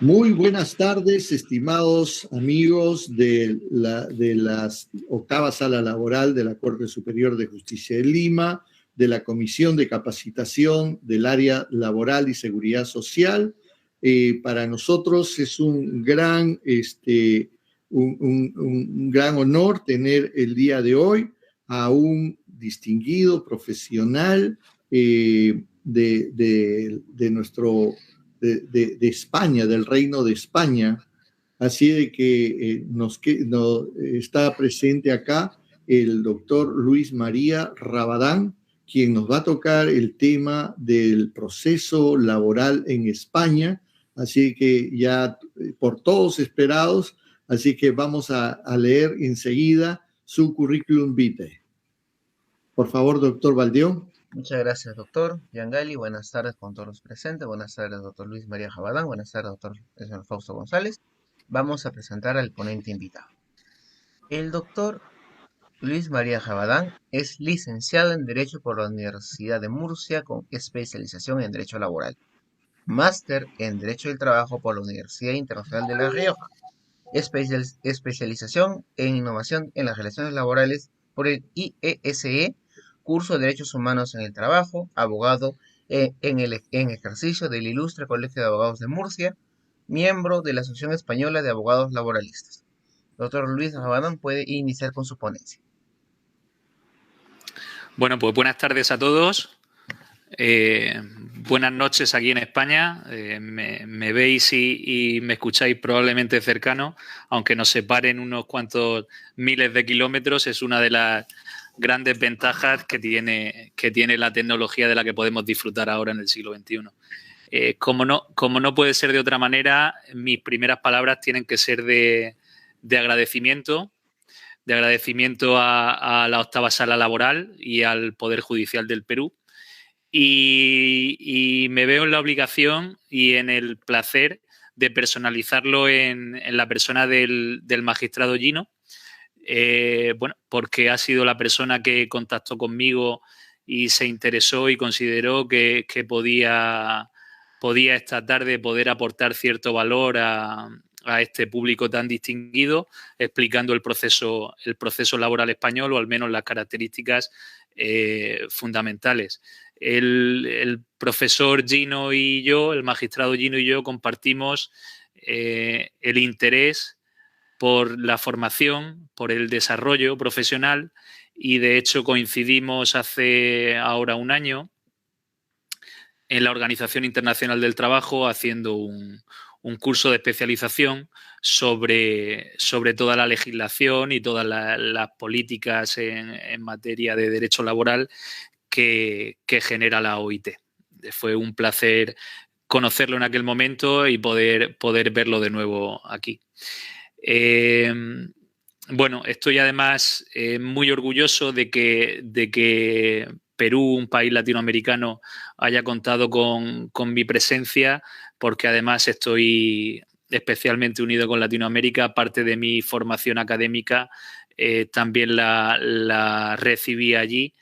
Muy buenas tardes, estimados amigos de las octava sala laboral de la Corte Superior de Justicia de Lima, de la Comisión de Capacitación del Área Laboral y Seguridad Social. Para nosotros es un gran honor tener el día de hoy a un distinguido profesional de España, del Reino de España. Así de que está presente acá el doctor Luis María Rabadán, quien nos va a tocar el tema del proceso laboral en España. Así que ya por todos esperados, así que vamos a leer enseguida su currículum vitae. Por favor, doctor Valdeón. Muchas gracias, doctor Yangali. Buenas tardes con todos los presentes. Buenas tardes, doctor Luis María Rabadán. Buenas tardes, doctor señor Fausto González. Vamos a presentar al ponente invitado. El doctor Luis María Rabadán es licenciado en Derecho por la Universidad de Murcia con especialización en Derecho Laboral. Máster en Derecho del Trabajo por la Universidad Internacional de La Rioja. Especialización en Innovación en las Relaciones Laborales por el IESE, curso de Derechos Humanos en el Trabajo, abogado en ejercicio del Ilustre Colegio de Abogados de Murcia, miembro de la Asociación Española de Abogados Laboralistas. Doctor Luis Rabadán puede iniciar con su ponencia. Bueno, pues buenas tardes a todos. Buenas noches aquí en España. Me veis y me escucháis probablemente cercano, aunque nos separen unos cuantos miles de kilómetros. Es una de las grandes ventajas que tiene la tecnología de la que podemos disfrutar ahora en el siglo XXI. Como no puede ser de otra manera, mis primeras palabras tienen que ser de agradecimiento. De agradecimiento a la octava sala laboral y al Poder Judicial del Perú. Y me veo en la obligación y en el placer de personalizarlo en la persona del magistrado Gino, porque ha sido la persona que contactó conmigo y se interesó y consideró que podía esta tarde poder aportar cierto valor a este público tan distinguido, explicando el proceso laboral español, o al menos las características fundamentales. El profesor Gino y yo, el magistrado Gino y yo, compartimos el interés por la formación, por el desarrollo profesional, y de hecho coincidimos hace ahora un año en la Organización Internacional del Trabajo haciendo un curso de especialización sobre toda la legislación y todas las políticas en materia de derecho laboral que genera la OIT. Fue un placer conocerlo en aquel momento y poder verlo de nuevo aquí. Bueno, estoy además muy orgulloso de que Perú, un país latinoamericano, haya contado con mi presencia, porque además estoy especialmente unido con Latinoamérica. Parte de mi formación académica también la recibí allí,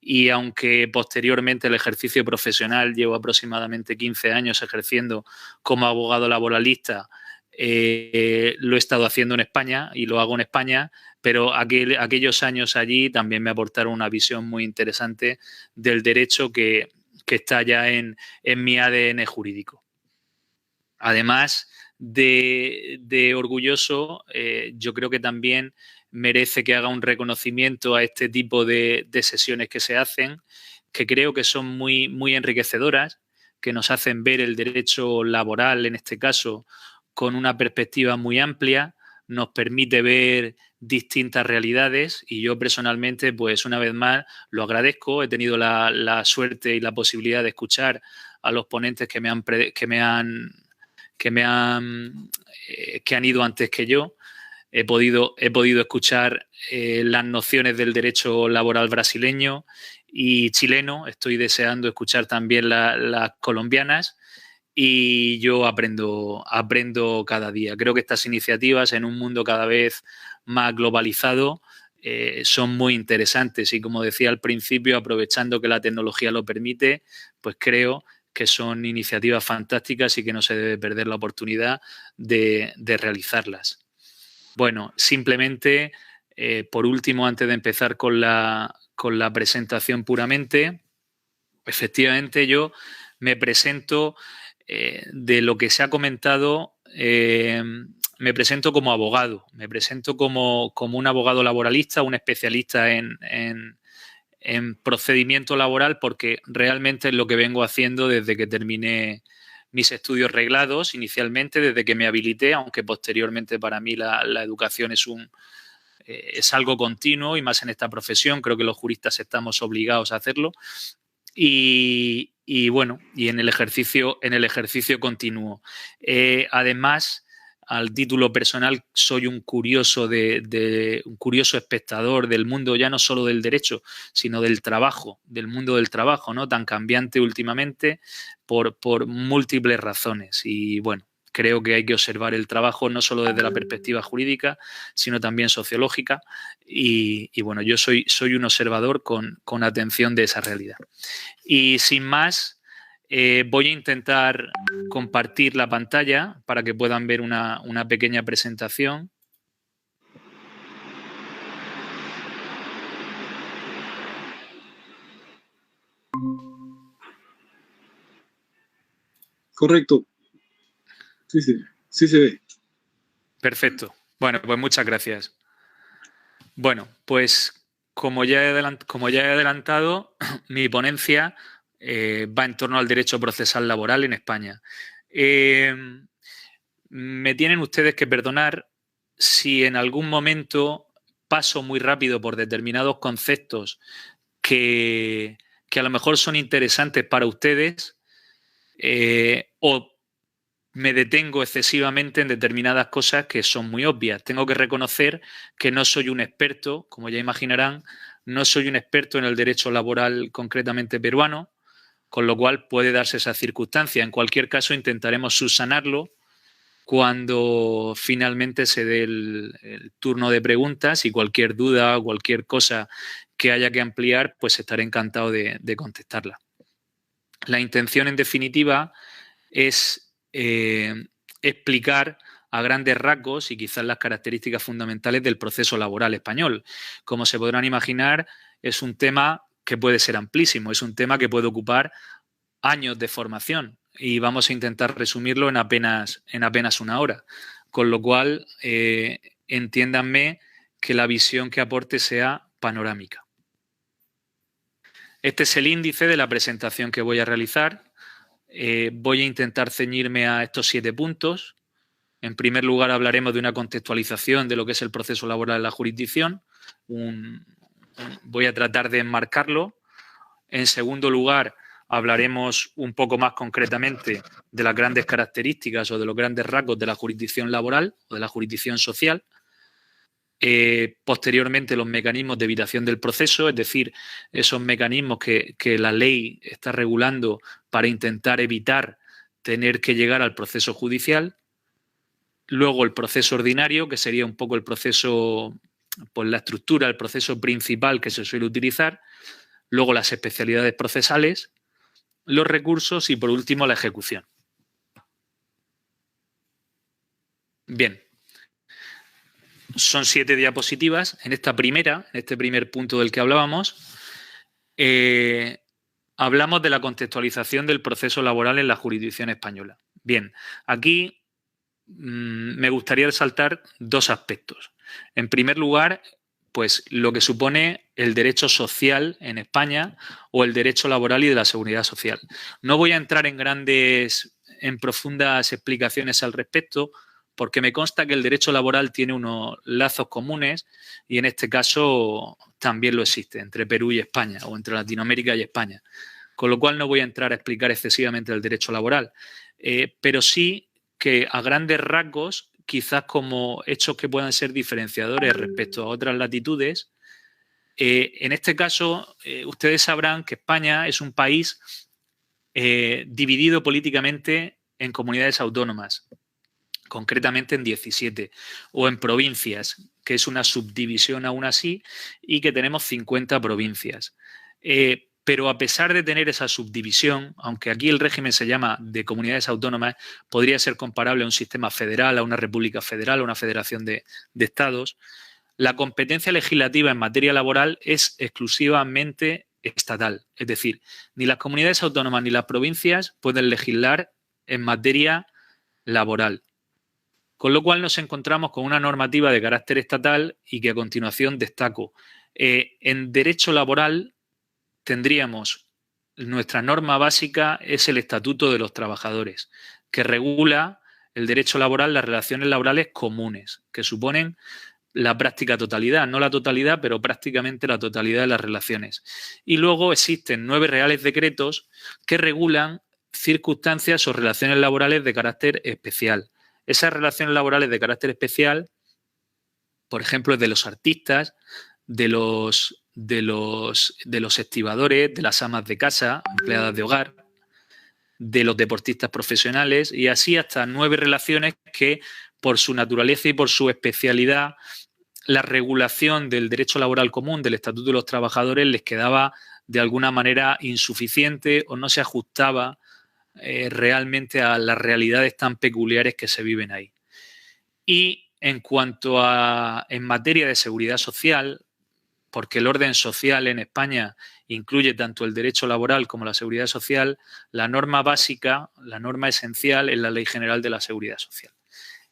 y aunque posteriormente el ejercicio profesional, llevo aproximadamente 15 años ejerciendo como abogado laboralista, lo he estado haciendo en España y lo hago en España, pero aquellos años allí también me aportaron una visión muy interesante del derecho que está ya en mi ADN jurídico. Además de orgulloso, yo creo que también merece que haga un reconocimiento a este tipo de sesiones que se hacen, que creo que son muy, muy enriquecedoras, que nos hacen ver el derecho laboral, en este caso, con una perspectiva muy amplia, nos permite ver distintas realidades, y yo personalmente, pues una vez más, lo agradezco. He tenido la suerte y la posibilidad de escuchar a los ponentes que han ido antes que yo. He podido escuchar las nociones del derecho laboral brasileño y chileno. Estoy deseando escuchar también las colombianas, y yo aprendo cada día. Creo que estas iniciativas, en un mundo cada vez más globalizado, son muy interesantes, y como decía al principio, aprovechando que la tecnología lo permite, pues creo que son iniciativas fantásticas y que no se debe perder la oportunidad de realizarlas. Bueno, simplemente, por último, antes de empezar con la presentación puramente, efectivamente yo me presento, de lo que se ha comentado, me presento como abogado, me presento como un abogado laboralista, un especialista en procedimiento laboral, porque realmente es lo que vengo haciendo desde que terminé mis estudios reglados, inicialmente desde que me habilité, aunque posteriormente para mí la educación es algo continuo, y más en esta profesión, creo que los juristas estamos obligados a hacerlo. Y bueno, y en el ejercicio continuo. Además, al título personal, soy un curioso un curioso espectador del mundo, ya no solo del derecho, sino del trabajo, del mundo del trabajo, ¿no? Tan cambiante últimamente por múltiples razones. Y bueno, creo que hay que observar el trabajo no solo desde la perspectiva jurídica, sino también sociológica. Y bueno, yo soy un observador con atención de esa realidad. Y sin más, voy a intentar compartir la pantalla para que puedan ver una pequeña presentación. Correcto. Sí se ve. Perfecto. Bueno, pues muchas gracias. Bueno, pues como ya he adelantado, mi ponencia va en torno al derecho procesal laboral en España. Me tienen ustedes que perdonar si en algún momento paso muy rápido por determinados conceptos que a lo mejor son interesantes para ustedes, o me detengo excesivamente en determinadas cosas que son muy obvias. Tengo que reconocer que no soy un experto, como ya imaginarán, no soy un experto en el derecho laboral concretamente peruano, con lo cual puede darse esa circunstancia. En cualquier caso, intentaremos subsanarlo cuando finalmente se dé el turno de preguntas, y cualquier duda o cualquier cosa que haya que ampliar, pues estaré encantado de contestarla. La intención, en definitiva, es explicar a grandes rasgos y quizás las características fundamentales del proceso laboral español. Como se podrán imaginar, es un tema que puede ser amplísimo, es un tema que puede ocupar años de formación, y vamos a intentar resumirlo en apenas una hora. Con lo cual, entiéndanme que la visión que aporte sea panorámica. Este es el índice de la presentación que voy a realizar. Voy a intentar ceñirme a estos 7 puntos. En primer lugar, hablaremos de una contextualización de lo que es el proceso laboral en la jurisdicción. Voy a tratar de enmarcarlo. En segundo lugar, hablaremos un poco más concretamente de las grandes características o de los grandes rasgos de la jurisdicción laboral o de la jurisdicción social. Posteriormente, los mecanismos de evitación del proceso, es decir, esos mecanismos que la ley está regulando para intentar evitar tener que llegar al proceso judicial. Luego, el proceso ordinario, que sería un poco el proceso, pues la estructura, el proceso principal que se suele utilizar. Luego, las especialidades procesales, los recursos y, por último, la ejecución. Bien. Son 7 diapositivas. En esta primera, en este primer punto del que hablábamos, hablamos de la contextualización del proceso laboral en la jurisdicción española. Bien, aquí me gustaría resaltar 2 aspectos. En primer lugar, pues lo que supone el derecho social en España o el derecho laboral y de la seguridad social. No voy a entrar en profundas explicaciones al respecto, porque me consta que el derecho laboral tiene unos lazos comunes, y en este caso también lo existe entre Perú y España, o entre Latinoamérica y España. Con lo cual no voy a entrar a explicar excesivamente el derecho laboral, pero sí que a grandes rasgos, quizás como hechos que puedan ser diferenciadores respecto a otras latitudes. En este caso, ustedes sabrán que España es un país dividido políticamente en comunidades autónomas, concretamente en 17, o en provincias, que es una subdivisión aún así, y que tenemos 50 provincias. Pero a pesar de tener esa subdivisión, aunque aquí el régimen se llama de comunidades autónomas, podría ser comparable a un sistema federal, a una república federal, a una federación de estados, la competencia legislativa en materia laboral es exclusivamente estatal. Es decir, ni las comunidades autónomas ni las provincias pueden legislar en materia laboral. Con lo cual nos encontramos con una normativa de carácter estatal y que a continuación destaco. En derecho laboral tendríamos, nuestra norma básica es el Estatuto de los Trabajadores, que regula el derecho laboral, las relaciones laborales comunes, que suponen la práctica totalidad, no la totalidad, pero prácticamente la totalidad de las relaciones. Y luego existen 9 reales decretos que regulan circunstancias o relaciones laborales de carácter especial. Esas relaciones laborales de carácter especial, por ejemplo, de los artistas, de los estibadores, de las amas de casa, empleadas de hogar, de los deportistas profesionales, y así hasta 9 relaciones que, por su naturaleza y por su especialidad, la regulación del derecho laboral común, del Estatuto de los Trabajadores, les quedaba de alguna manera insuficiente o no se ajustaba realmente a las realidades tan peculiares que se viven ahí. Y en cuanto a, en materia de seguridad social, porque el orden social en España incluye tanto el derecho laboral como la seguridad social, la norma básica, la norma esencial es la Ley General de la Seguridad Social.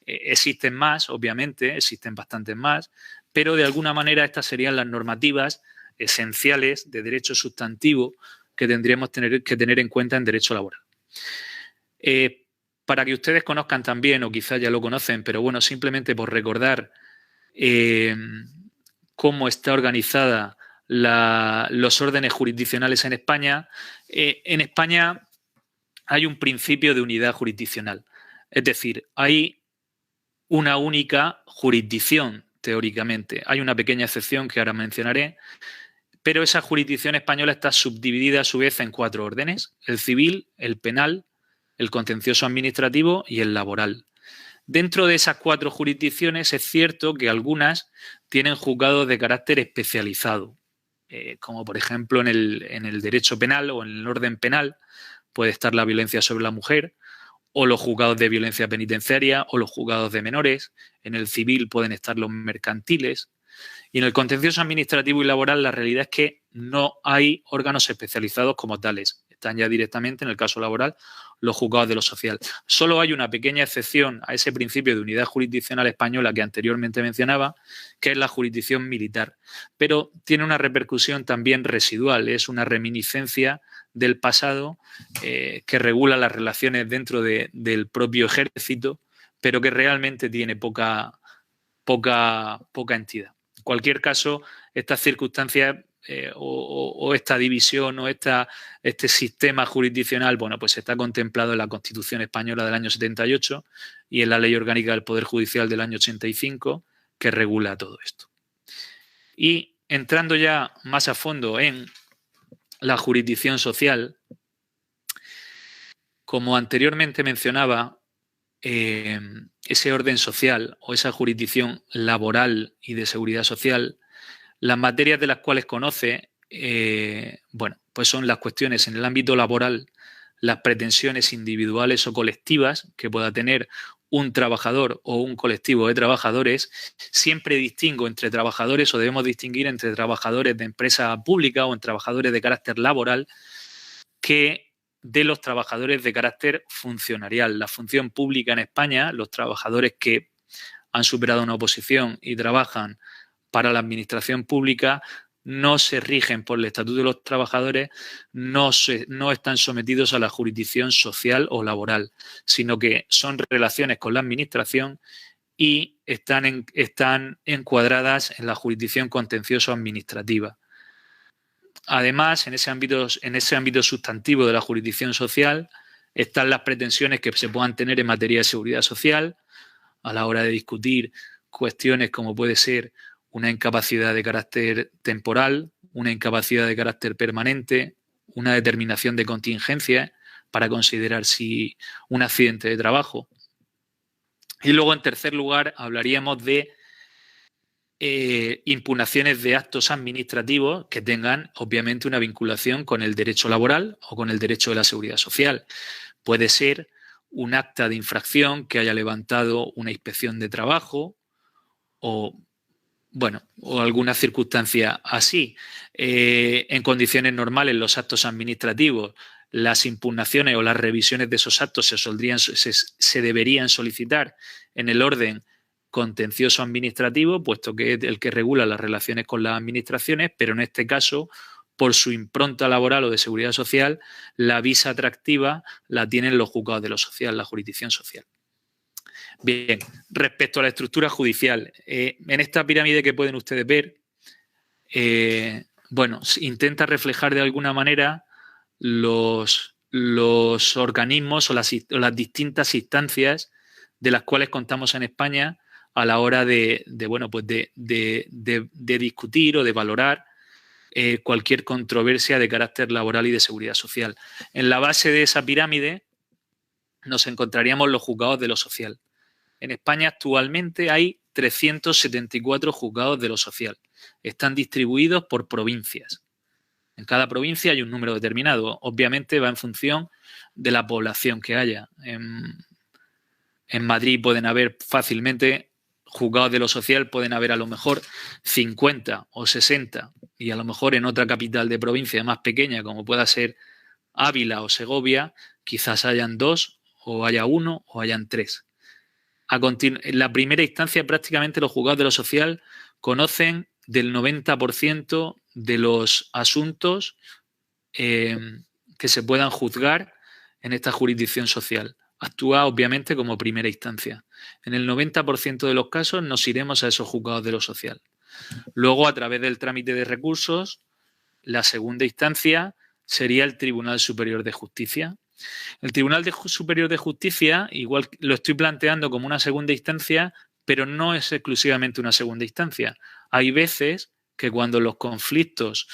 Existen más, obviamente, existen bastantes más, pero de alguna manera estas serían las normativas esenciales de derecho sustantivo que tendríamos que tener en cuenta en derecho laboral. Para que ustedes conozcan también, o quizás ya lo conocen, pero bueno, simplemente por recordar cómo está organizada los órdenes jurisdiccionales en España. En España hay un principio de unidad jurisdiccional. Es decir, hay una única jurisdicción, teóricamente. Hay una pequeña excepción que ahora mencionaré, pero esa jurisdicción española está subdividida a su vez en 4 órdenes: el civil, el penal, el contencioso administrativo y el laboral. Dentro de esas 4 jurisdicciones es cierto que algunas tienen juzgados de carácter especializado, como por ejemplo en el derecho penal o en el orden penal puede estar la violencia sobre la mujer, o los juzgados de violencia penitenciaria, o los juzgados de menores. En el civil pueden estar los mercantiles. Y en el contencioso administrativo y laboral la realidad es que no hay órganos especializados como tales. Están ya directamente, en el caso laboral, los juzgados de lo social. Solo hay una pequeña excepción a ese principio de unidad jurisdiccional española que anteriormente mencionaba, que es la jurisdicción militar. Pero tiene una repercusión también residual, es una reminiscencia del pasado que regula las relaciones dentro del propio ejército, pero que realmente tiene poca entidad. En cualquier caso, estas circunstancias o esta división o este sistema jurisdiccional, bueno, pues está contemplado en la Constitución Española del año 78 y en la Ley Orgánica del Poder Judicial del año 85, que regula todo esto. Y entrando ya más a fondo en la jurisdicción social, como anteriormente mencionaba, ese orden social o esa jurisdicción laboral y de seguridad social, las materias de las cuales conoce, bueno, pues son las cuestiones en el ámbito laboral, las pretensiones individuales o colectivas que pueda tener un trabajador o un colectivo de trabajadores. Siempre distingo entre trabajadores, o debemos distinguir entre trabajadores de empresa pública o en trabajadores de carácter laboral, que de los trabajadores de carácter funcionarial. La función pública en España, los trabajadores que han superado una oposición y trabajan para la administración pública, no se rigen por el Estatuto de los Trabajadores, no están sometidos a la jurisdicción social o laboral, sino que son relaciones con la administración y están encuadradas en la jurisdicción contencioso-administrativa. Además, en ese ámbito sustantivo de la jurisdicción social están las pretensiones que se puedan tener en materia de seguridad social a la hora de discutir cuestiones como puede ser una incapacidad de carácter temporal, una incapacidad de carácter permanente, una determinación de contingencia para considerar si un accidente de trabajo. Y luego, en tercer lugar, hablaríamos de impugnaciones de actos administrativos que tengan, obviamente, una vinculación con el derecho laboral o con el derecho de la seguridad social. Puede ser un acta de infracción que haya levantado una inspección de trabajo o alguna circunstancia así. En condiciones normales, los actos administrativos, las impugnaciones o las revisiones de esos actos se deberían solicitar en el orden contencioso administrativo, puesto que es el que regula las relaciones con las administraciones, pero en este caso, por su impronta laboral o de seguridad social, la visa atractiva la tienen los juzgados de lo social, la jurisdicción social. Bien, respecto a la estructura judicial, en esta pirámide que pueden ustedes ver, intenta reflejar de alguna manera los organismos o las distintas instancias de las cuales contamos en España a la hora de discutir o de valorar cualquier controversia de carácter laboral y de seguridad social. En la base de esa pirámide nos encontraríamos los juzgados de lo social. En España actualmente hay 374 juzgados de lo social. Están distribuidos por provincias. En cada provincia hay un número determinado. Obviamente va en función de la población que haya. En Madrid pueden haber fácilmente juzgados de lo social, pueden haber a lo mejor 50 o 60, y a lo mejor en otra capital de provincia más pequeña, como pueda ser Ávila o Segovia, quizás hayan 2 o haya 1 o hayan 3. En la primera instancia, prácticamente los juzgados de lo social conocen del 90% de los asuntos que se puedan juzgar en esta jurisdicción social. Actúa, obviamente, como primera instancia. En el 90% de los casos nos iremos a esos juzgados de lo social. Luego, a través del trámite de recursos, la segunda instancia sería el Tribunal Superior de Justicia. El Tribunal Superior de Justicia, igual lo estoy planteando como una segunda instancia, pero no es exclusivamente una segunda instancia. Hay veces que cuando los conflictos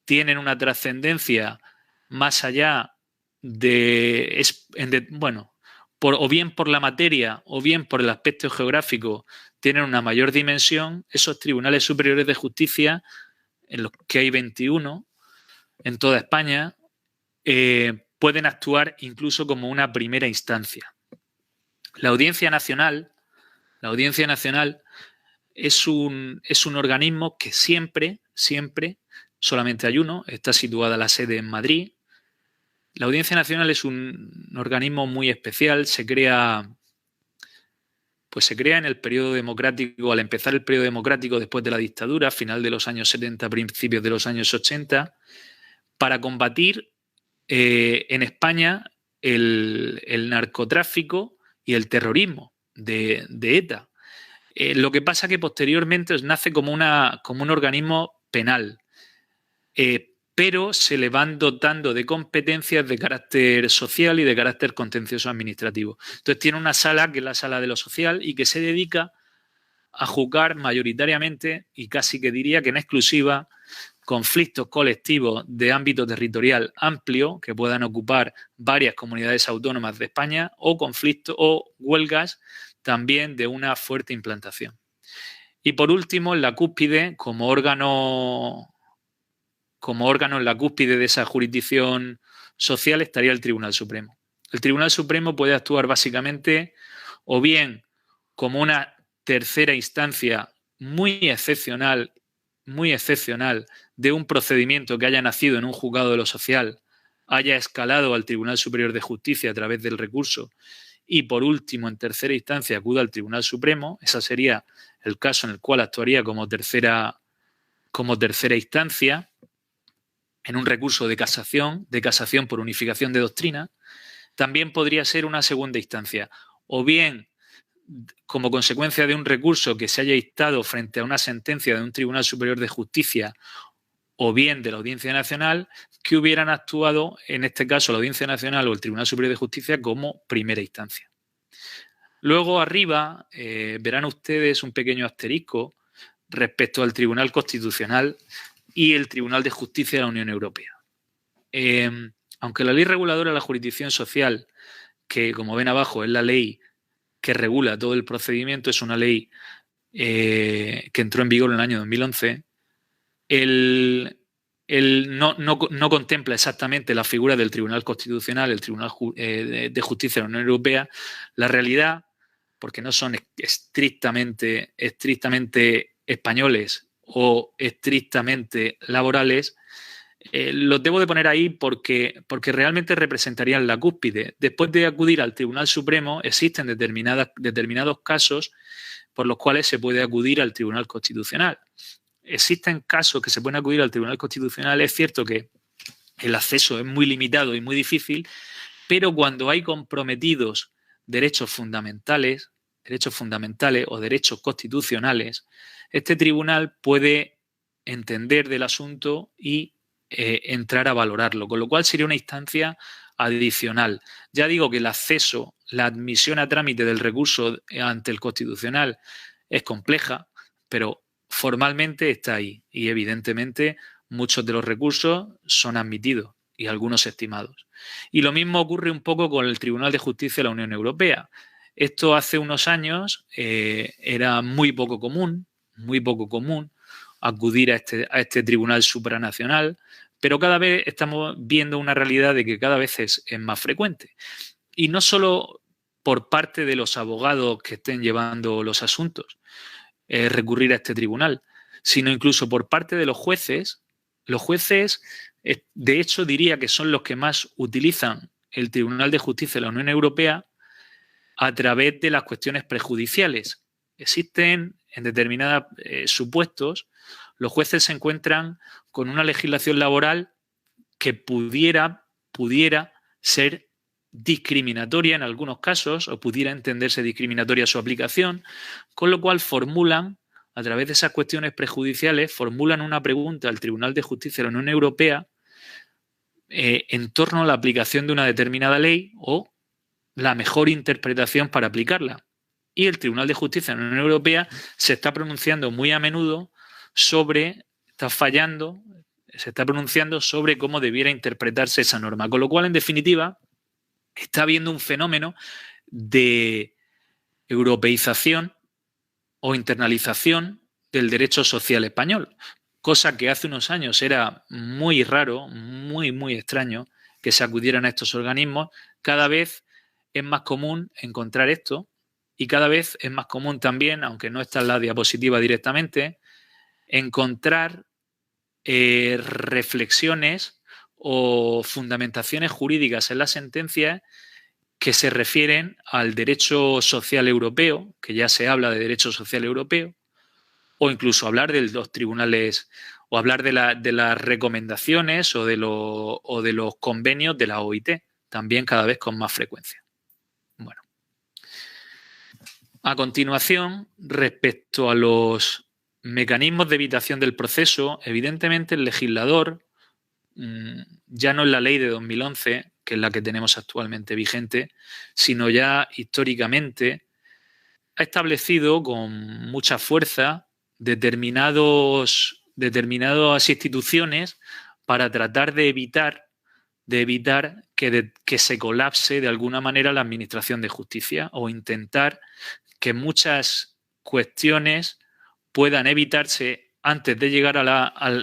tienen una trascendencia más allá o bien por la materia o bien por el aspecto geográfico, tienen una mayor dimensión, esos tribunales superiores de justicia, en los que hay 21 en toda España, pueden actuar incluso como una primera instancia. La Audiencia Nacional es un organismo que siempre, solamente hay uno, está situada la sede en Madrid. La Audiencia Nacional es un organismo muy especial, se crea en el periodo democrático, al empezar el periodo democrático después de la dictadura, final de los años 70, principios de los años 80, para combatir en España el narcotráfico y el terrorismo de ETA. Lo que pasa que posteriormente nace como un organismo penal, pero se le van dotando de competencias de carácter social y de carácter contencioso administrativo. Entonces tiene una sala que es la sala de lo social y que se dedica a juzgar mayoritariamente, y casi que diría que en exclusiva, conflictos colectivos de ámbito territorial amplio que puedan ocupar varias comunidades autónomas de España, o conflictos o huelgas también de una fuerte implantación. Y por último, en la cúspide, como órgano en la cúspide de esa jurisdicción social, estaría el Tribunal Supremo. El Tribunal Supremo puede actuar básicamente o bien como una tercera instancia muy excepcional de un procedimiento que haya nacido en un juzgado de lo social, haya escalado al Tribunal Superior de Justicia a través del recurso y, por último, en tercera instancia acuda al Tribunal Supremo. Ese sería el caso en el cual actuaría como tercera instancia en un recurso de casación por unificación de doctrina. También podría ser una segunda instancia, o bien como consecuencia de un recurso que se haya dictado frente a una sentencia de un Tribunal Superior de Justicia o bien de la Audiencia Nacional, que hubieran actuado, en este caso la Audiencia Nacional o el Tribunal Superior de Justicia, como primera instancia. Luego arriba verán ustedes un pequeño asterisco respecto al Tribunal Constitucional y el Tribunal de Justicia de la Unión Europea. Aunque la ley reguladora de la jurisdicción social, que como ven abajo es la ley que regula todo el procedimiento, es una ley que entró en vigor en el año 2011, no contempla exactamente la figura del Tribunal Constitucional, el Tribunal de Justicia de la Unión Europea. La realidad, porque no son estrictamente españoles o estrictamente laborales, los debo de poner ahí porque realmente representarían la cúspide. Después de acudir al Tribunal Supremo, existen determinados casos por los cuales se puede acudir al Tribunal Constitucional. Existen casos que se pueden acudir al Tribunal Constitucional. Es cierto que el acceso es muy limitado y muy difícil, pero cuando hay comprometidos derechos fundamentales o derechos constitucionales, este tribunal puede entender del asunto y entrar a valorarlo, con lo cual sería una instancia adicional. Ya digo que el acceso, la admisión a trámite del recurso ante el Constitucional es compleja, pero formalmente está ahí y evidentemente muchos de los recursos son admitidos y algunos estimados. Y lo mismo ocurre un poco con el Tribunal de Justicia de la Unión Europea. Esto hace unos años era muy poco común acudir a este tribunal supranacional, pero cada vez estamos viendo una realidad de que cada vez es más frecuente. Y no solo por parte de los abogados que estén llevando los asuntos, recurrir a este tribunal, sino incluso por parte de los jueces. Los jueces, de hecho, diría que son los que más utilizan el Tribunal de Justicia de la Unión Europea a través de las cuestiones prejudiciales. Existen en determinados supuestos, los jueces se encuentran con una legislación laboral que pudiera ser discriminatoria en algunos casos o pudiera entenderse discriminatoria su aplicación, con lo cual formulan, a través de esas cuestiones prejudiciales, formulan una pregunta al Tribunal de Justicia de la Unión Europea en torno a la aplicación de una determinada ley o la mejor interpretación para aplicarla. Y el Tribunal de Justicia de la Unión Europea se está pronunciando muy a menudo se está pronunciando sobre cómo debiera interpretarse esa norma. Con lo cual, en definitiva, está habiendo un fenómeno de europeización o internalización del derecho social español, cosa que hace unos años era muy raro, muy extraño que se acudieran a estos organismos. Cada vez es más común encontrar esto y cada vez es más común también, aunque no está en la diapositiva directamente, encontrar reflexiones o fundamentaciones jurídicas en las sentencias que se refieren al derecho social europeo, que ya se habla de derecho social europeo, o incluso hablar de los tribunales o hablar de las recomendaciones o de los convenios de la OIT, también cada vez con más frecuencia. Bueno. A continuación, respecto a los mecanismos de evitación del proceso, evidentemente el legislador, ya no en la ley de 2011, que es la que tenemos actualmente vigente, sino ya históricamente, ha establecido con mucha fuerza determinadas instituciones para tratar de evitar que se colapse de alguna manera la administración de justicia o intentar que muchas cuestiones puedan evitarse antes de llegar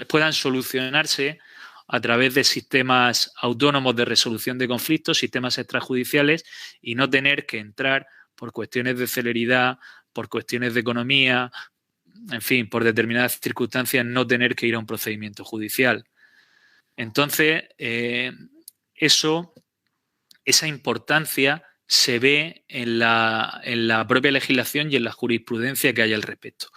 puedan solucionarse a través de sistemas autónomos de resolución de conflictos, sistemas extrajudiciales, y no tener que entrar por cuestiones de celeridad, por cuestiones de economía, en fin, por determinadas circunstancias, no tener que ir a un procedimiento judicial. Entonces, esa importancia se ve en la propia legislación y en la jurisprudencia que hay al respecto.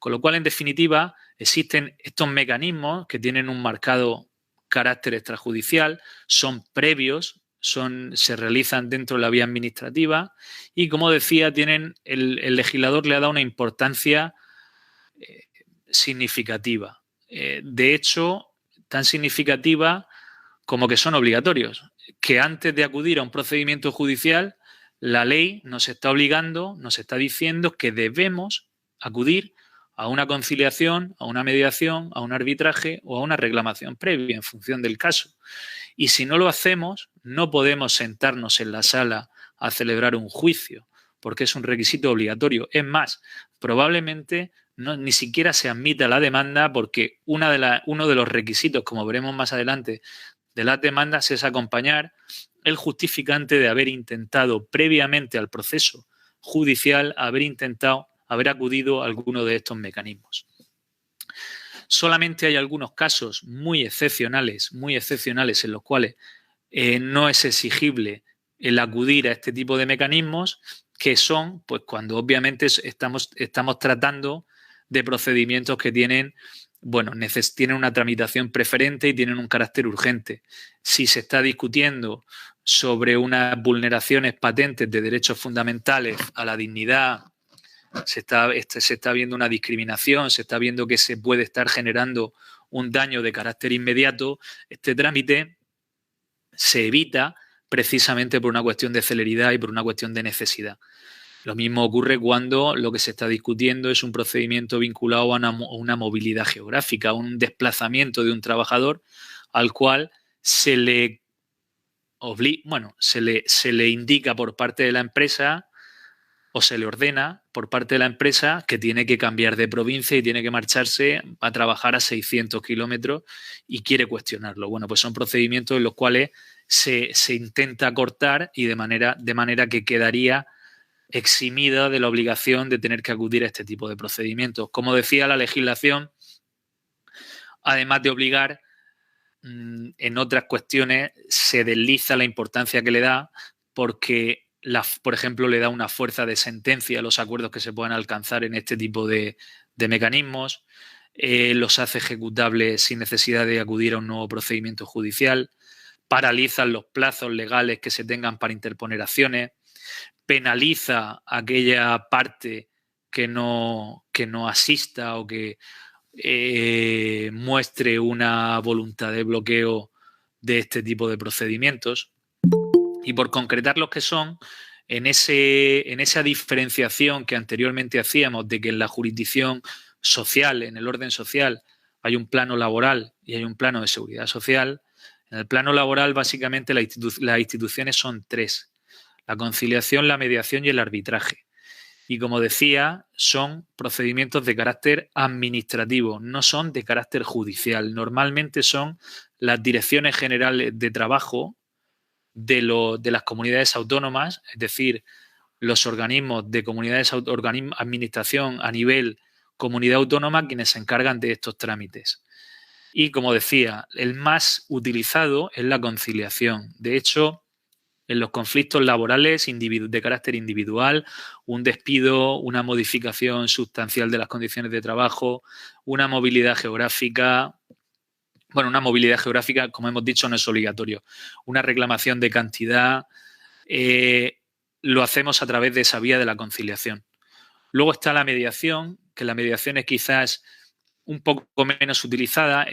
Con lo cual, en definitiva, existen estos mecanismos que tienen un marcado carácter extrajudicial, son previos, se realizan dentro de la vía administrativa y, como decía, el legislador le ha dado una importancia significativa. De hecho, tan significativa como que son obligatorios, que antes de acudir a un procedimiento judicial, la ley nos está obligando, nos está diciendo que debemos acudir a una conciliación, a una mediación, a un arbitraje o a una reclamación previa en función del caso. Y si no lo hacemos, no podemos sentarnos en la sala a celebrar un juicio, porque es un requisito obligatorio. Es más, probablemente ni siquiera se admita la demanda, porque uno de los requisitos, como veremos más adelante, de las demandas es acompañar el justificante de haber intentado previamente al proceso judicial, haber acudido a alguno de estos mecanismos. Solamente hay algunos casos muy excepcionales en los cuales no es exigible el acudir a este tipo de mecanismos, que son, pues, cuando obviamente estamos tratando de procedimientos que tienen, bueno, tienen una tramitación preferente y tienen un carácter urgente. Si se está discutiendo sobre unas vulneraciones patentes de derechos fundamentales a la dignidad, se está viendo una discriminación, se está viendo que se puede estar generando un daño de carácter inmediato, este trámite se evita precisamente por una cuestión de celeridad y por una cuestión de necesidad. Lo mismo ocurre cuando lo que se está discutiendo es un procedimiento vinculado a una movilidad geográfica, un desplazamiento de un trabajador al cual se le indica por parte de la empresa, o se le ordena por parte de la empresa, que tiene que cambiar de provincia y tiene que marcharse a trabajar a 600 kilómetros y quiere cuestionarlo. Bueno, pues son procedimientos en los cuales se intenta cortar y de manera que quedaría eximida de la obligación de tener que acudir a este tipo de procedimientos. Como decía, la legislación, además de obligar, en otras cuestiones se desliza la importancia que le da, porque por ejemplo, le da una fuerza de sentencia a los acuerdos que se puedan alcanzar en este tipo de mecanismos, los hace ejecutables sin necesidad de acudir a un nuevo procedimiento judicial, paralizan los plazos legales que se tengan para interponer acciones, penaliza a aquella parte que no asista o que muestre una voluntad de bloqueo de este tipo de procedimientos. Y por concretar los que son, en esa diferenciación que anteriormente hacíamos de que en la jurisdicción social, en el orden social, hay un plano laboral y hay un plano de seguridad social, en el plano laboral básicamente las instituciones son tres: la conciliación, la mediación y el arbitraje. Y como decía, son procedimientos de carácter administrativo, no son de carácter judicial. Normalmente son las direcciones generales de trabajo de las comunidades autónomas, es decir, los organismos de administración a nivel comunidad autónoma, quienes se encargan de estos trámites. Y como decía, el más utilizado es la conciliación. De hecho, en los conflictos laborales de carácter individual, un despido, una modificación sustancial de las condiciones de trabajo, una movilidad geográfica. Bueno, una movilidad geográfica, como hemos dicho, no es obligatorio. Una reclamación de cantidad lo hacemos a través de esa vía de la conciliación. Luego está la mediación, que la mediación es quizás un poco menos utilizada,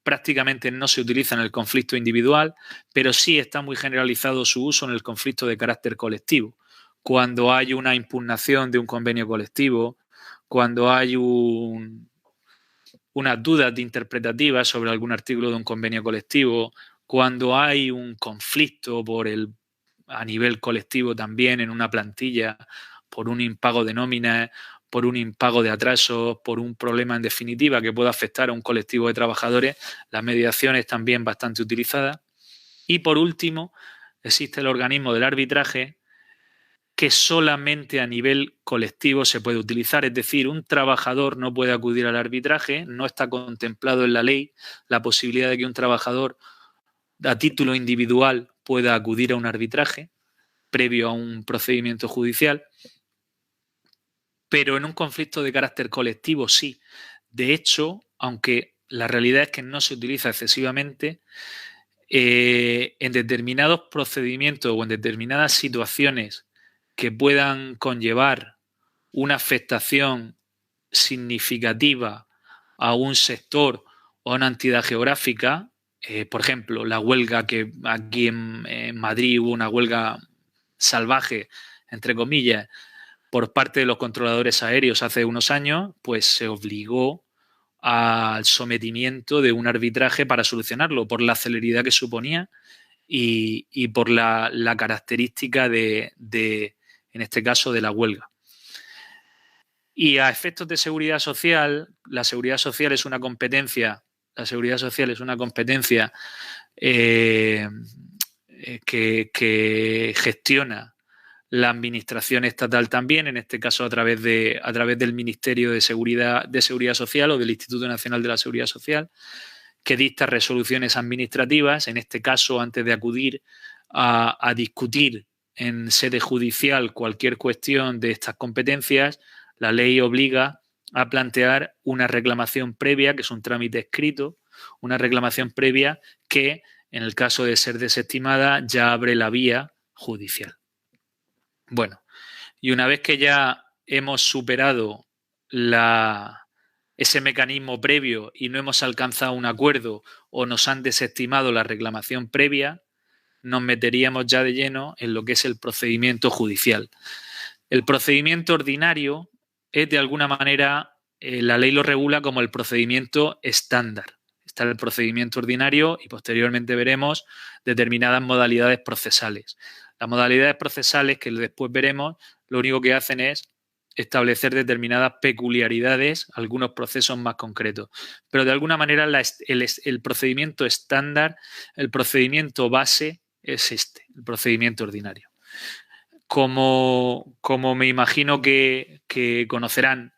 prácticamente no se utiliza en el conflicto individual, pero sí está muy generalizado su uso en el conflicto de carácter colectivo. Cuando hay una impugnación de un convenio colectivo, cuando hay unas dudas interpretativas sobre algún artículo de un convenio colectivo, cuando hay un conflicto a nivel colectivo también en una plantilla por un impago de nóminas, por un impago de atrasos, por un problema en definitiva que pueda afectar a un colectivo de trabajadores, la mediación es también bastante utilizada. Y por último, existe el organismo del arbitraje, que solamente a nivel colectivo se puede utilizar. Es decir, un trabajador no puede acudir al arbitraje, no está contemplado en la ley la posibilidad de que un trabajador a título individual pueda acudir a un arbitraje previo a un procedimiento judicial, pero en un conflicto de carácter colectivo sí. De hecho, aunque la realidad es que no se utiliza excesivamente, en determinados procedimientos o en determinadas situaciones que puedan conllevar una afectación significativa a un sector o a una entidad geográfica, por ejemplo, la huelga que aquí en Madrid hubo una huelga salvaje, entre comillas, por parte de los controladores aéreos hace unos años, pues se obligó al sometimiento de un arbitraje para solucionarlo, por la celeridad que suponía y por la característica en este caso, de la huelga. Y a efectos de seguridad social, la seguridad social es una competencia, que gestiona la administración estatal también, en este caso a través del Ministerio de Seguridad Social o del Instituto Nacional de la Seguridad Social, que dicta resoluciones administrativas, en este caso antes de acudir a discutir en sede judicial cualquier cuestión de estas competencias. La ley obliga a plantear una reclamación previa, que es un trámite escrito, una reclamación previa que, en el caso de ser desestimada, ya abre la vía judicial. Bueno, y una vez que ya hemos superado ese mecanismo previo y no hemos alcanzado un acuerdo o nos han desestimado la reclamación previa, nos meteríamos ya de lleno en lo que es el procedimiento judicial. El procedimiento ordinario es, de alguna manera, la ley lo regula como el procedimiento estándar. Está el procedimiento ordinario y posteriormente veremos determinadas modalidades procesales. Las modalidades procesales, que después veremos, lo único que hacen es establecer determinadas peculiaridades, algunos procesos más concretos. Pero de alguna manera el procedimiento estándar, el procedimiento base es el procedimiento ordinario. Como me imagino que conocerán,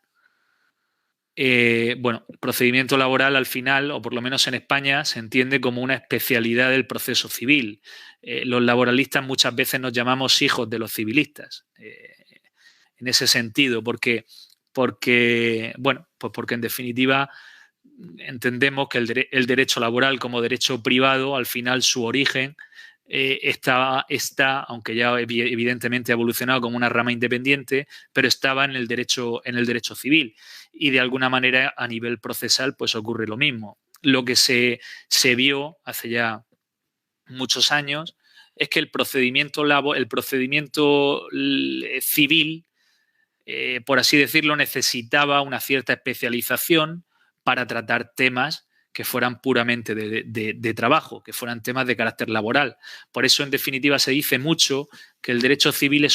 el procedimiento laboral al final, o por lo menos en España, se entiende como una especialidad del proceso civil. Los laboralistas muchas veces nos llamamos hijos de los civilistas, en ese sentido, porque en definitiva entendemos que el derecho laboral como derecho privado, al final su origen está, aunque ya evidentemente ha evolucionado como una rama independiente, pero estaba en el derecho civil. Y de alguna manera a nivel procesal pues ocurre lo mismo. Lo que se vio hace ya muchos años es que el procedimiento civil, por así decirlo, necesitaba una cierta especialización para tratar temas que fueran puramente de trabajo, que fueran temas de carácter laboral. Por eso, en definitiva, se dice mucho que el derecho civil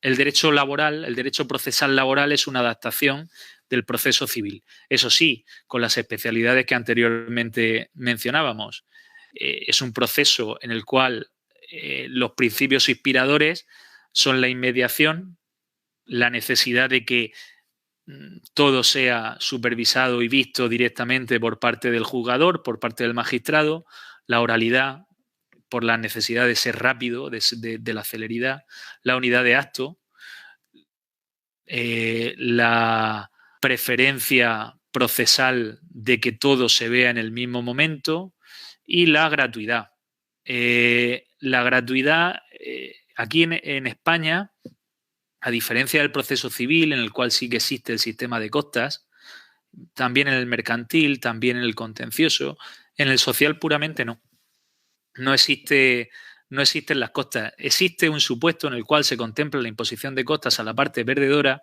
el derecho laboral, el derecho procesal laboral es una adaptación del proceso civil. Eso sí, con las especialidades que anteriormente mencionábamos. Es un proceso en el cual los principios inspiradores son la inmediación, la necesidad de que todo sea supervisado y visto directamente por parte del juzgador, por parte del magistrado, la oralidad, por la necesidad de ser rápido, de la celeridad, la unidad de acto, la preferencia procesal de que todo se vea en el mismo momento y la gratuidad. La gratuidad, aquí en España, a diferencia del proceso civil, en el cual sí que existe el sistema de costas, también en el mercantil, también en el contencioso, en el social puramente no. No existen las costas. Existe un supuesto en el cual se contempla la imposición de costas a la parte perdedora,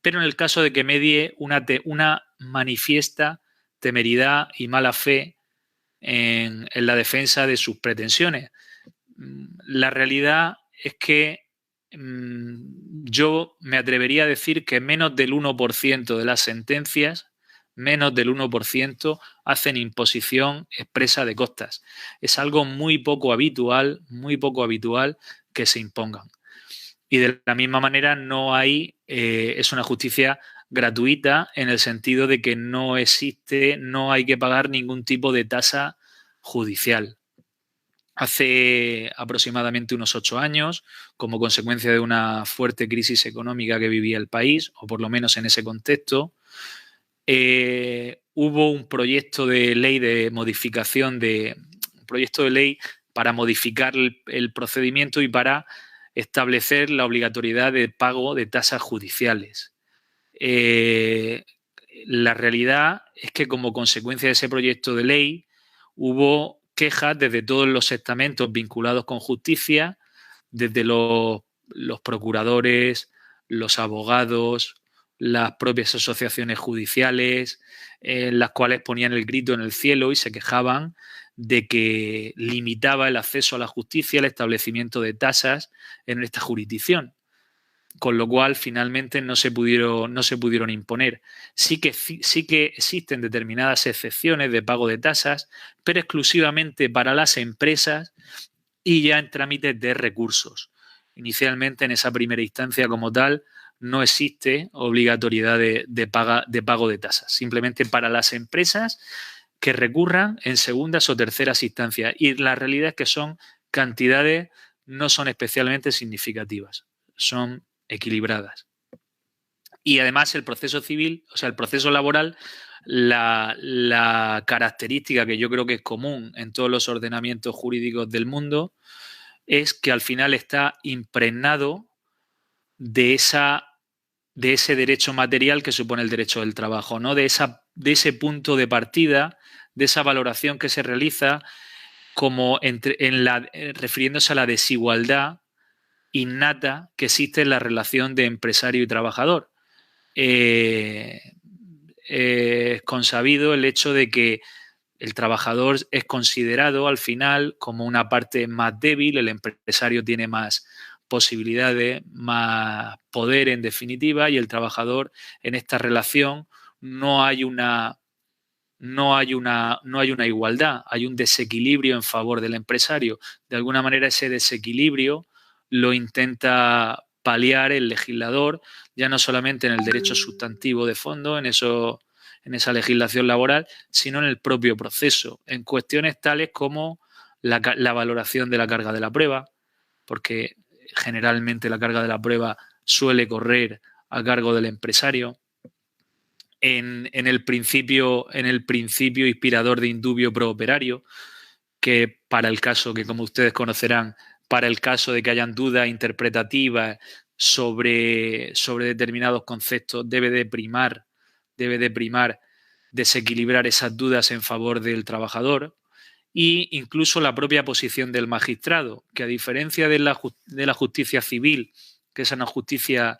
pero en el caso de que medie una manifiesta temeridad y mala fe en la defensa de sus pretensiones. La realidad es que yo me atrevería a decir que menos del 1% de las sentencias, menos del 1%, hacen imposición expresa de costas. Es algo muy poco habitual que se impongan. Y de la misma manera es una justicia gratuita en el sentido de que no hay que pagar ningún tipo de tasa judicial. Hace aproximadamente unos 8 años, como consecuencia de una fuerte crisis económica que vivía el país, o por lo menos en ese contexto, hubo un proyecto de ley para modificar el procedimiento y para establecer la obligatoriedad de pago de tasas judiciales. La realidad es que, como consecuencia de ese proyecto de ley, hubo quejas desde todos los estamentos vinculados con justicia, desde los procuradores, los abogados, las propias asociaciones judiciales, las cuales ponían el grito en el cielo y se quejaban de que limitaba el acceso a la justicia el establecimiento de tasas en esta jurisdicción. con lo cual finalmente no se pudieron imponer. Sí que existen determinadas excepciones de pago de tasas, pero exclusivamente para las empresas y ya en trámites de recursos. Inicialmente, en esa primera instancia como tal, no existe obligatoriedad de pago de tasas, simplemente para las empresas que recurran en segundas o terceras instancias. Y la realidad es que son cantidades, no son especialmente significativas, son equilibradas. Y además el proceso civil, o sea, el proceso laboral, la característica que yo creo que es común en todos los ordenamientos jurídicos del mundo es que al final está impregnado de ese derecho material que supone el derecho del trabajo, ¿no? De ese punto de partida, de esa valoración que se realiza como refiriéndose a la desigualdad innata que existe en la relación de empresario y trabajador. Es consabido el hecho de que el trabajador es considerado al final como una parte más débil, el empresario tiene más posibilidades, más poder en definitiva, y el trabajador en esta relación no hay una igualdad, hay un desequilibrio en favor del empresario. De alguna manera ese desequilibrio lo intenta paliar el legislador, ya no solamente en el derecho sustantivo de fondo, en esa legislación laboral, sino en el propio proceso, en cuestiones tales como la valoración de la carga de la prueba, porque generalmente la carga de la prueba suele correr a cargo del empresario. En el principio inspirador de indubio pro operario, que para el caso que, como ustedes conocerán, para el caso de que hayan dudas interpretativas sobre determinados conceptos, debe de primar, desequilibrar esas dudas en favor del trabajador. E incluso la propia posición del magistrado, que a diferencia de la justicia civil, que es una justicia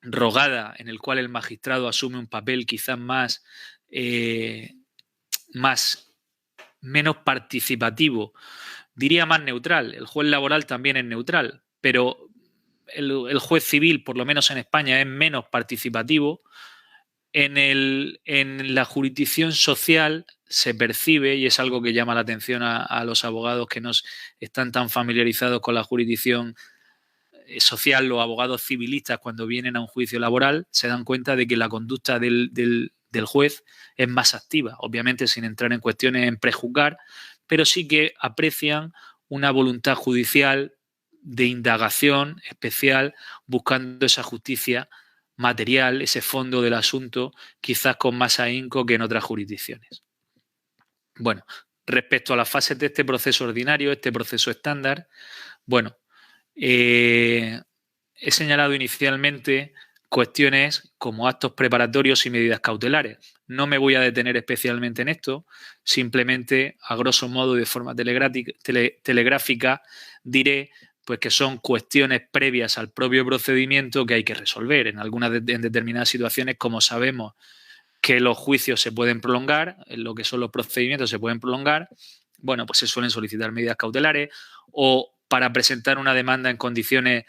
rogada en el cual el magistrado asume un papel quizás menos participativo, diría más neutral. El juez laboral también es neutral, pero el juez civil, por lo menos en España, es menos participativo. En la jurisdicción social se percibe, y es algo que llama la atención a los abogados que no están tan familiarizados con la jurisdicción social, los abogados civilistas, cuando vienen a un juicio laboral, se dan cuenta de que la conducta del juez es más activa, obviamente sin entrar en cuestiones en prejuzgar, pero sí que aprecian una voluntad judicial de indagación especial, buscando esa justicia material, ese fondo del asunto, quizás con más ahínco que en otras jurisdicciones. Bueno, respecto a las fases de este proceso ordinario, este proceso estándar, bueno, he señalado inicialmente cuestiones como actos preparatorios y medidas cautelares. No me voy a detener especialmente en esto, simplemente a grosso modo y de forma telegráfica diré pues que son cuestiones previas al propio procedimiento que hay que resolver. En determinadas situaciones, como sabemos que los juicios se pueden prolongar, en lo que son los procedimientos se pueden prolongar, bueno, pues se suelen solicitar medidas cautelares, o para presentar una demanda en condiciones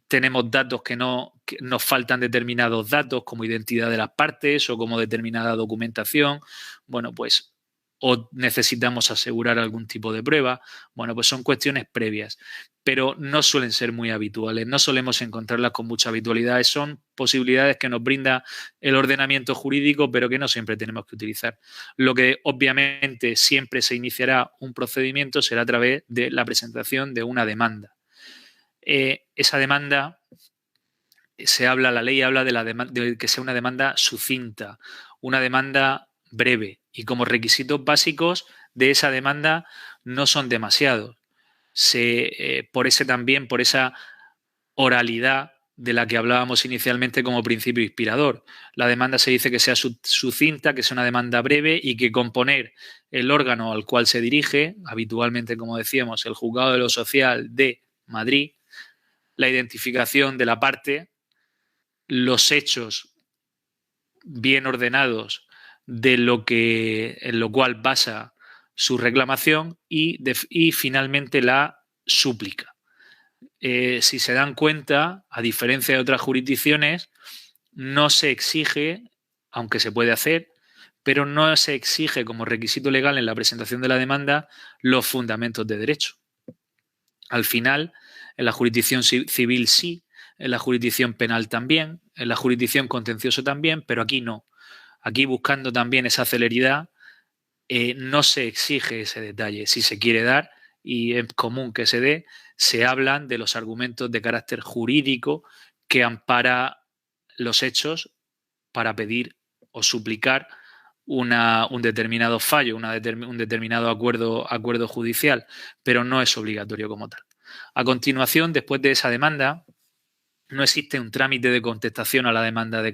tenemos datos que nos faltan determinados datos como identidad de las partes o como determinada documentación, bueno, pues o necesitamos asegurar algún tipo de prueba, bueno, pues son cuestiones previas, pero no suelen ser muy habituales, no solemos encontrarlas con mucha habitualidad, son posibilidades que nos brinda el ordenamiento jurídico, pero que no siempre tenemos que utilizar. Lo que obviamente siempre se iniciará un procedimiento será a través de la presentación de una demanda. Esa demanda, la ley habla de que sea una demanda sucinta, una demanda breve, y como requisitos básicos de esa demanda no son demasiados. Por esa oralidad de la que hablábamos inicialmente como principio inspirador. La demanda se dice que sea sucinta, que sea una demanda breve y que componer el órgano al cual se dirige, habitualmente, como decíamos, el Juzgado de lo Social de Madrid, la identificación de la parte, los hechos bien ordenados en lo cual basa su reclamación y finalmente la súplica. si se dan cuenta, a diferencia de otras jurisdicciones, no se exige, aunque se puede hacer, pero no se exige como requisito legal en la presentación de la demanda los fundamentos de derecho. Al final, en la jurisdicción civil sí, en la jurisdicción penal también, en la jurisdicción contencioso también, pero aquí no. Aquí, buscando también esa celeridad, no se exige ese detalle. Si se quiere dar, y es común que se dé, se hablan de los argumentos de carácter jurídico que ampara los hechos para pedir o suplicar un determinado fallo, un determinado acuerdo judicial, pero no es obligatorio como tal. A continuación, después de esa demanda, no existe un trámite de contestación a la demanda de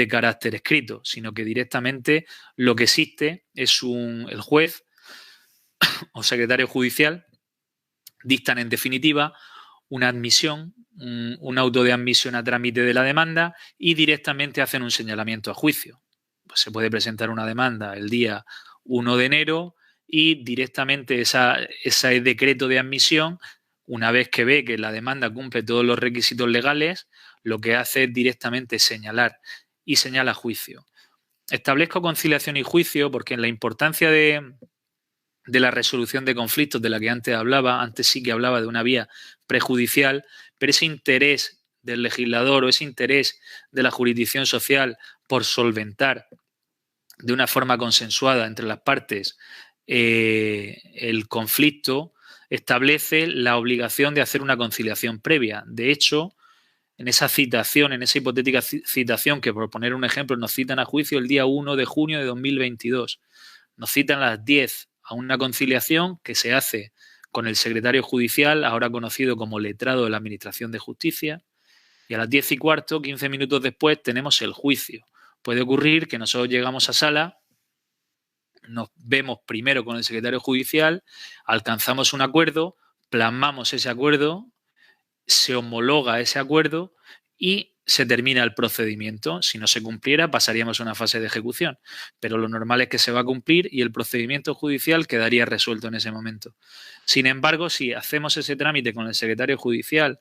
carácter escrito, sino que directamente lo que existe es el juez o secretario judicial dictan en definitiva una admisión, un auto de admisión a trámite de la demanda y directamente hacen un señalamiento a juicio. Pues se puede presentar una demanda el día 1 de enero y directamente ese decreto de admisión, una vez que ve que la demanda cumple todos los requisitos legales, lo que hace es directamente señalar y señala juicio. Establezco conciliación y juicio porque en la importancia de la resolución de conflictos de la que antes sí que hablaba de una vía prejudicial, pero ese interés del legislador o ese interés de la jurisdicción social por solventar de una forma consensuada entre las partes el conflicto, establece la obligación de hacer una conciliación previa. De hecho, en esa citación, en esa hipotética citación, que por poner un ejemplo nos citan a juicio el día 1 de junio de 2022, nos citan a las 10 a una conciliación que se hace con el secretario judicial, ahora conocido como letrado de la Administración de Justicia, y a las 10:15, 15 minutos después, tenemos el juicio. Puede ocurrir que nosotros llegamos a sala, nos vemos primero con el secretario judicial, alcanzamos un acuerdo, plasmamos ese acuerdo, se homologa ese acuerdo y se termina el procedimiento. Si no se cumpliera, pasaríamos a una fase de ejecución, pero lo normal es que se va a cumplir y el procedimiento judicial quedaría resuelto en ese momento. Sin embargo, si hacemos ese trámite con el secretario judicial,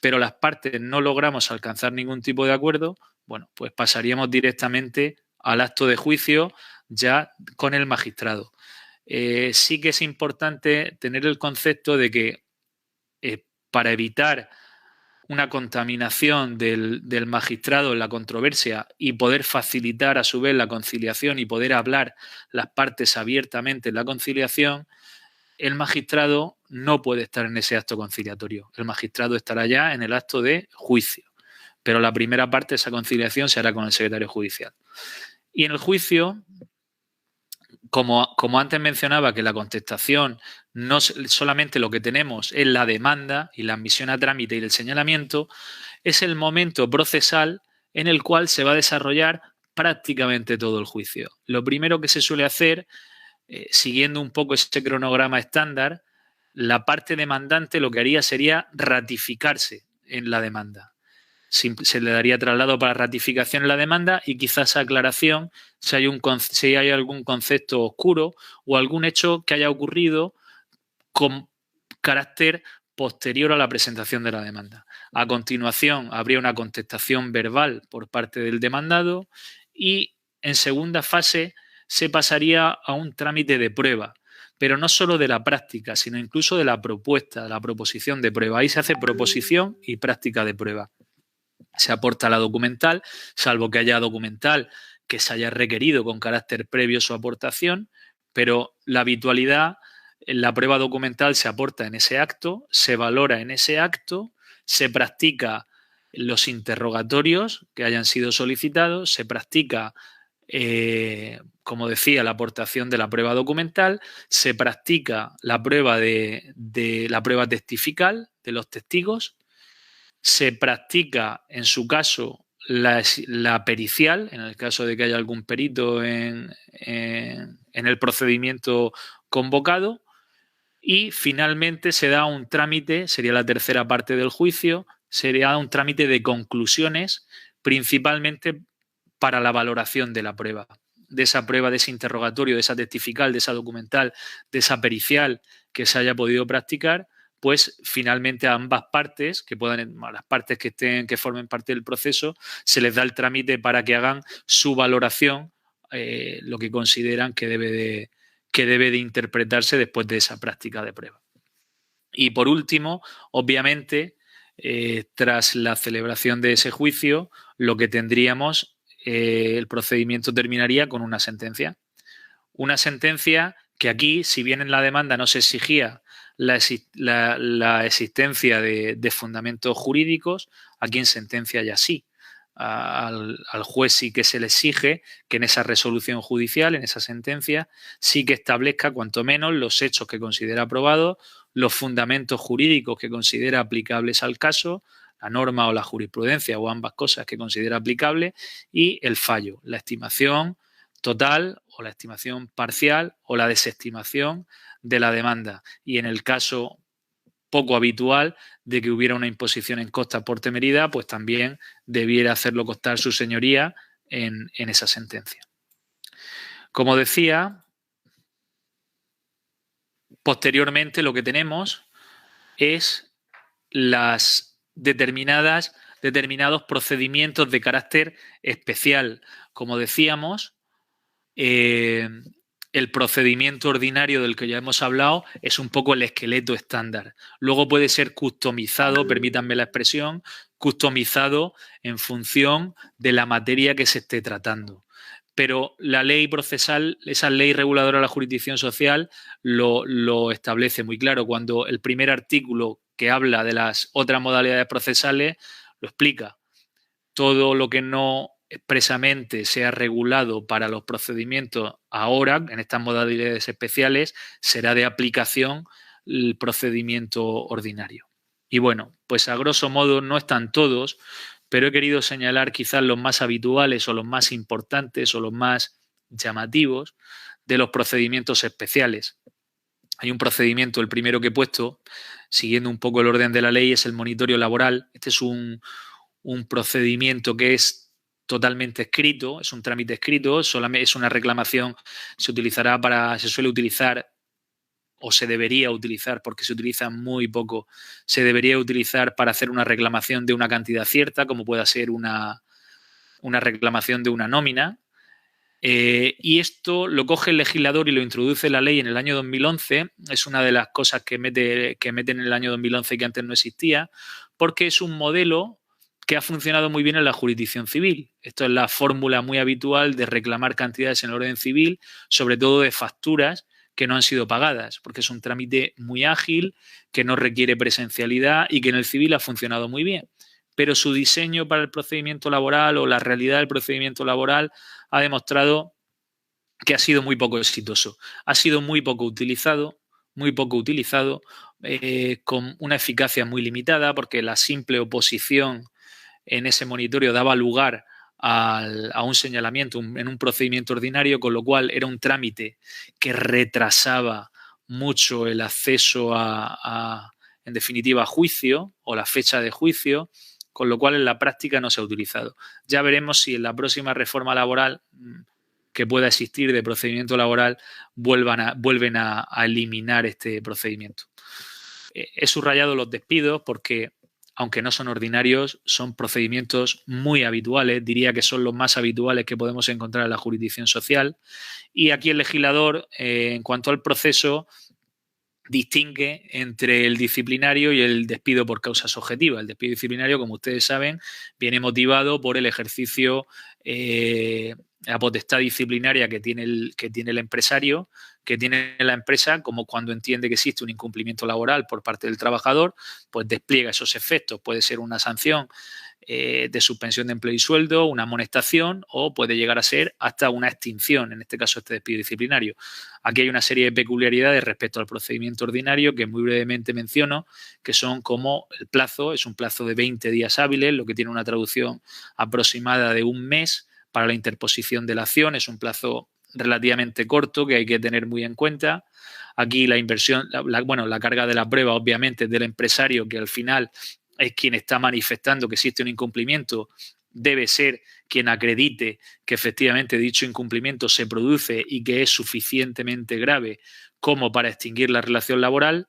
pero las partes no logramos alcanzar ningún tipo de acuerdo, bueno, pues pasaríamos directamente al acto de juicio ya con el magistrado. Sí que es importante tener el concepto de que para evitar una contaminación del magistrado en la controversia y poder facilitar a su vez la conciliación y poder hablar las partes abiertamente en la conciliación, el magistrado no puede estar en ese acto conciliatorio. El magistrado estará ya en el acto de juicio, pero la primera parte de esa conciliación se hará con el secretario judicial. Y en el juicio, como antes mencionaba, que la contestación no solamente lo que tenemos es la demanda y la admisión a trámite y el señalamiento, es el momento procesal en el cual se va a desarrollar prácticamente todo el juicio. Lo primero que se suele hacer, siguiendo un poco ese cronograma estándar, la parte demandante lo que haría sería ratificarse en la demanda. Se le daría traslado para ratificación en la demanda y quizás aclaración si hay algún concepto oscuro o algún hecho que haya ocurrido con carácter posterior a la presentación de la demanda. A continuación, habría una contestación verbal por parte del demandado y en segunda fase se pasaría a un trámite de prueba, pero no solo de la práctica, sino incluso de la propuesta, de la proposición de prueba. Ahí se hace proposición y práctica de prueba. Se aporta la documental, salvo que haya documental que se haya requerido con carácter previo su aportación, pero la habitualidad, la prueba documental se aporta en ese acto, se valora en ese acto, se practica los interrogatorios que hayan sido solicitados, se practica, como decía, la aportación de la prueba documental, se practica la prueba de la prueba testifical de los testigos, se practica, en su caso, la pericial, en el caso de que haya algún perito en el procedimiento convocado, y finalmente se da un trámite, sería la tercera parte del juicio, sería un trámite de conclusiones, principalmente para la valoración de la prueba, de ese interrogatorio, de esa testifical, de esa documental, de esa pericial que se haya podido practicar, pues finalmente a ambas partes, a las partes que formen parte del proceso, se les da el trámite para que hagan su valoración, lo que consideran que debe de interpretarse después de esa práctica de prueba. Y por último, obviamente, tras la celebración de ese juicio, lo que tendríamos, el procedimiento terminaría con una sentencia. Una sentencia que aquí, si bien en la demanda no se exigía la existencia de fundamentos jurídicos, aquí en sentencia ya sí. Al juez sí que se le exige que en esa resolución judicial, en esa sentencia, sí que establezca cuanto menos los hechos que considera probados, los fundamentos jurídicos que considera aplicables al caso, la norma o la jurisprudencia o ambas cosas que considera aplicable, y el fallo, la estimación total o la estimación parcial o la desestimación de la demanda. Y en el caso poco habitual de que hubiera una imposición en costas por temeridad, pues también debiera hacerlo constar su señoría en esa sentencia. Como decía, posteriormente lo que tenemos es los determinados procedimientos de carácter especial. Como decíamos, el procedimiento ordinario del que ya hemos hablado es un poco el esqueleto estándar. Luego puede ser customizado, permítanme la expresión, customizado en función de la materia que se esté tratando. Pero la ley procesal, esa ley reguladora de la jurisdicción social, lo establece muy claro. Cuando el primer artículo que habla de las otras modalidades procesales lo explica. Todo lo que no expresamente sea regulado para los procedimientos ahora, en estas modalidades especiales, será de aplicación el procedimiento ordinario. Y bueno, pues a grosso modo no están todos, pero he querido señalar quizás los más habituales o los más importantes o los más llamativos de los procedimientos especiales. Hay un procedimiento, el primero que he puesto, siguiendo un poco el orden de la ley, es el monitorio laboral. Este es un procedimiento que es totalmente escrito, es un trámite escrito, solamente es una reclamación, se suele utilizar o se debería utilizar, porque se utiliza muy poco, se debería utilizar para hacer una reclamación de una cantidad cierta, como pueda ser una reclamación de una nómina. Y esto lo coge el legislador y lo introduce la ley en el año 2011. Es una de las cosas que meten en el año 2011 que antes no existía, porque es un modelo que ha funcionado muy bien en la jurisdicción civil. Esto es la fórmula muy habitual de reclamar cantidades en el orden civil, sobre todo de facturas que no han sido pagadas, porque es un trámite muy ágil, que no requiere presencialidad y que en el civil ha funcionado muy bien. Pero su diseño para el procedimiento laboral o la realidad del procedimiento laboral ha demostrado que ha sido muy poco exitoso. Ha sido muy poco utilizado, con una eficacia muy limitada, porque la simple oposición en ese monitorio daba lugar a un señalamiento en un procedimiento ordinario, con lo cual era un trámite que retrasaba mucho el acceso en definitiva, a juicio o la fecha de juicio, con lo cual en la práctica no se ha utilizado. Ya veremos si en la próxima reforma laboral que pueda existir de procedimiento laboral vuelven a eliminar este procedimiento. He subrayado los despidos porque, aunque no son ordinarios, son procedimientos muy habituales, diría que son los más habituales que podemos encontrar en la jurisdicción social. Y aquí el legislador, en cuanto al proceso, distingue entre el disciplinario y el despido por causas objetivas. El despido disciplinario, como ustedes saben, viene motivado por el ejercicio, la potestad disciplinaria que tiene el empresario, que tiene la empresa, como cuando entiende que existe un incumplimiento laboral por parte del trabajador, pues despliega esos efectos. Puede ser una sanción de suspensión de empleo y sueldo, una amonestación, o puede llegar a ser hasta una extinción, en este caso este despido disciplinario. Aquí hay una serie de peculiaridades respecto al procedimiento ordinario que muy brevemente menciono, que son como el plazo, es un plazo de 20 días hábiles, lo que tiene una traducción aproximada de un mes para la interposición de la acción. Es un plazo relativamente corto que hay que tener muy en cuenta. Aquí la inversión, la carga de la prueba obviamente es del empresario, que al final es quien está manifestando que existe un incumplimiento, debe ser quien acredite que efectivamente dicho incumplimiento se produce y que es suficientemente grave como para extinguir la relación laboral.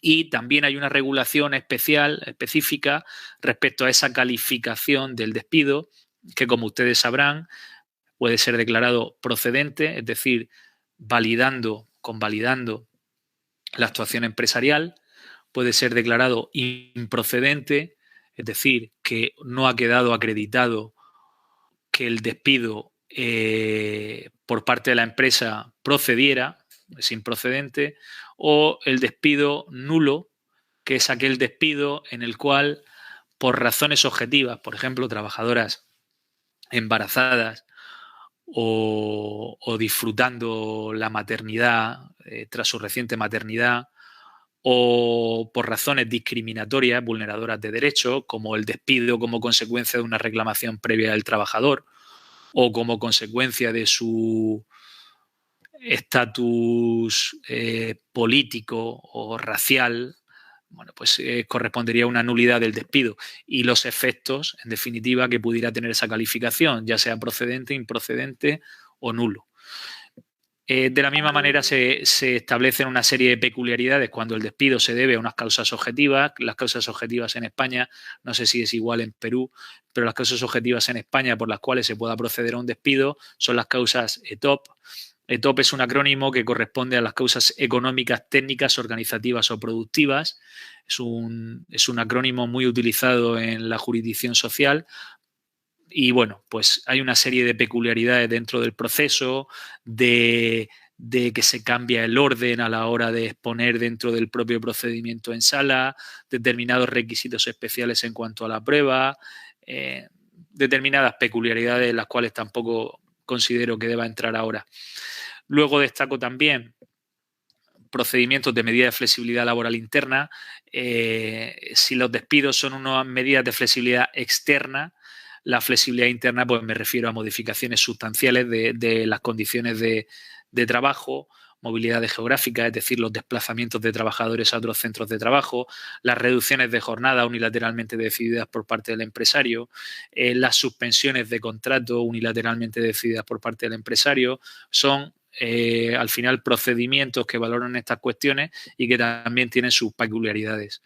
Y también hay una regulación específica respecto a esa calificación del despido, que como ustedes sabrán, puede ser declarado procedente, es decir, convalidando la actuación empresarial, puede ser declarado improcedente, es decir, que no ha quedado acreditado que el despido por parte de la empresa procediera, es improcedente, o el despido nulo, que es aquel despido en el cual, por razones objetivas, por ejemplo, trabajadoras embarazadas o disfrutando la maternidad tras su reciente maternidad, o por razones discriminatorias, vulneradoras de derechos, como el despido como consecuencia de una reclamación previa del trabajador o como consecuencia de su estatus político o racial, bueno, pues correspondería a una nulidad del despido y los efectos, en definitiva, que pudiera tener esa calificación, ya sea procedente, improcedente o nulo. De la misma manera se establecen una serie de peculiaridades cuando el despido se debe a unas causas objetivas. Las causas objetivas en España, no sé si es igual en Perú, pero las causas objetivas en España por las cuales se pueda proceder a un despido son las causas ETOP. ETOP es un acrónimo que corresponde a las causas económicas, técnicas, organizativas o productivas. Es un acrónimo muy utilizado en la jurisdicción social. Y bueno, pues hay una serie de peculiaridades dentro del proceso, de que se cambia el orden a la hora de exponer dentro del propio procedimiento en sala, determinados requisitos especiales en cuanto a la prueba, determinadas peculiaridades en las cuales tampoco considero que deba entrar ahora. Luego destaco también procedimientos de medida de flexibilidad laboral interna. Si los despidos son unas medidas de flexibilidad externa, la flexibilidad interna, pues me refiero a modificaciones sustanciales de las condiciones de trabajo, movilidad geográfica, es decir, los desplazamientos de trabajadores a otros centros de trabajo, las reducciones de jornada unilateralmente decididas por parte del empresario, las suspensiones de contrato unilateralmente decididas por parte del empresario, son al final procedimientos que valoran estas cuestiones y que también tienen sus peculiaridades.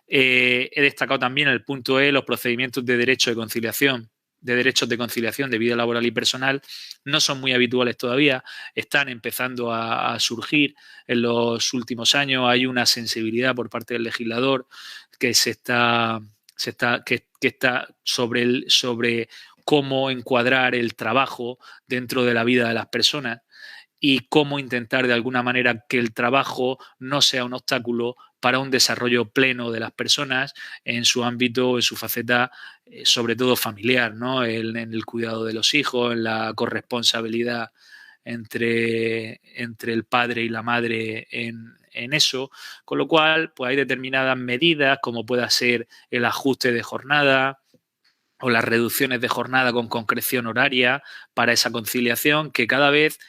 He destacado también el punto E, los procedimientos de derecho de conciliación, de derechos de conciliación de vida laboral y personal, no son muy habituales todavía, están empezando a surgir en los últimos años. Hay una sensibilidad por parte del legislador que está sobre cómo encuadrar el trabajo dentro de la vida de las personas y cómo intentar de alguna manera que el trabajo no sea un obstáculo para un desarrollo pleno de las personas en su ámbito, en su faceta, sobre todo familiar, ¿no? En el cuidado de los hijos, en la corresponsabilidad entre el padre y la madre en eso, con lo cual pues hay determinadas medidas como pueda ser el ajuste de jornada o las reducciones de jornada con concreción horaria para esa conciliación que cada vez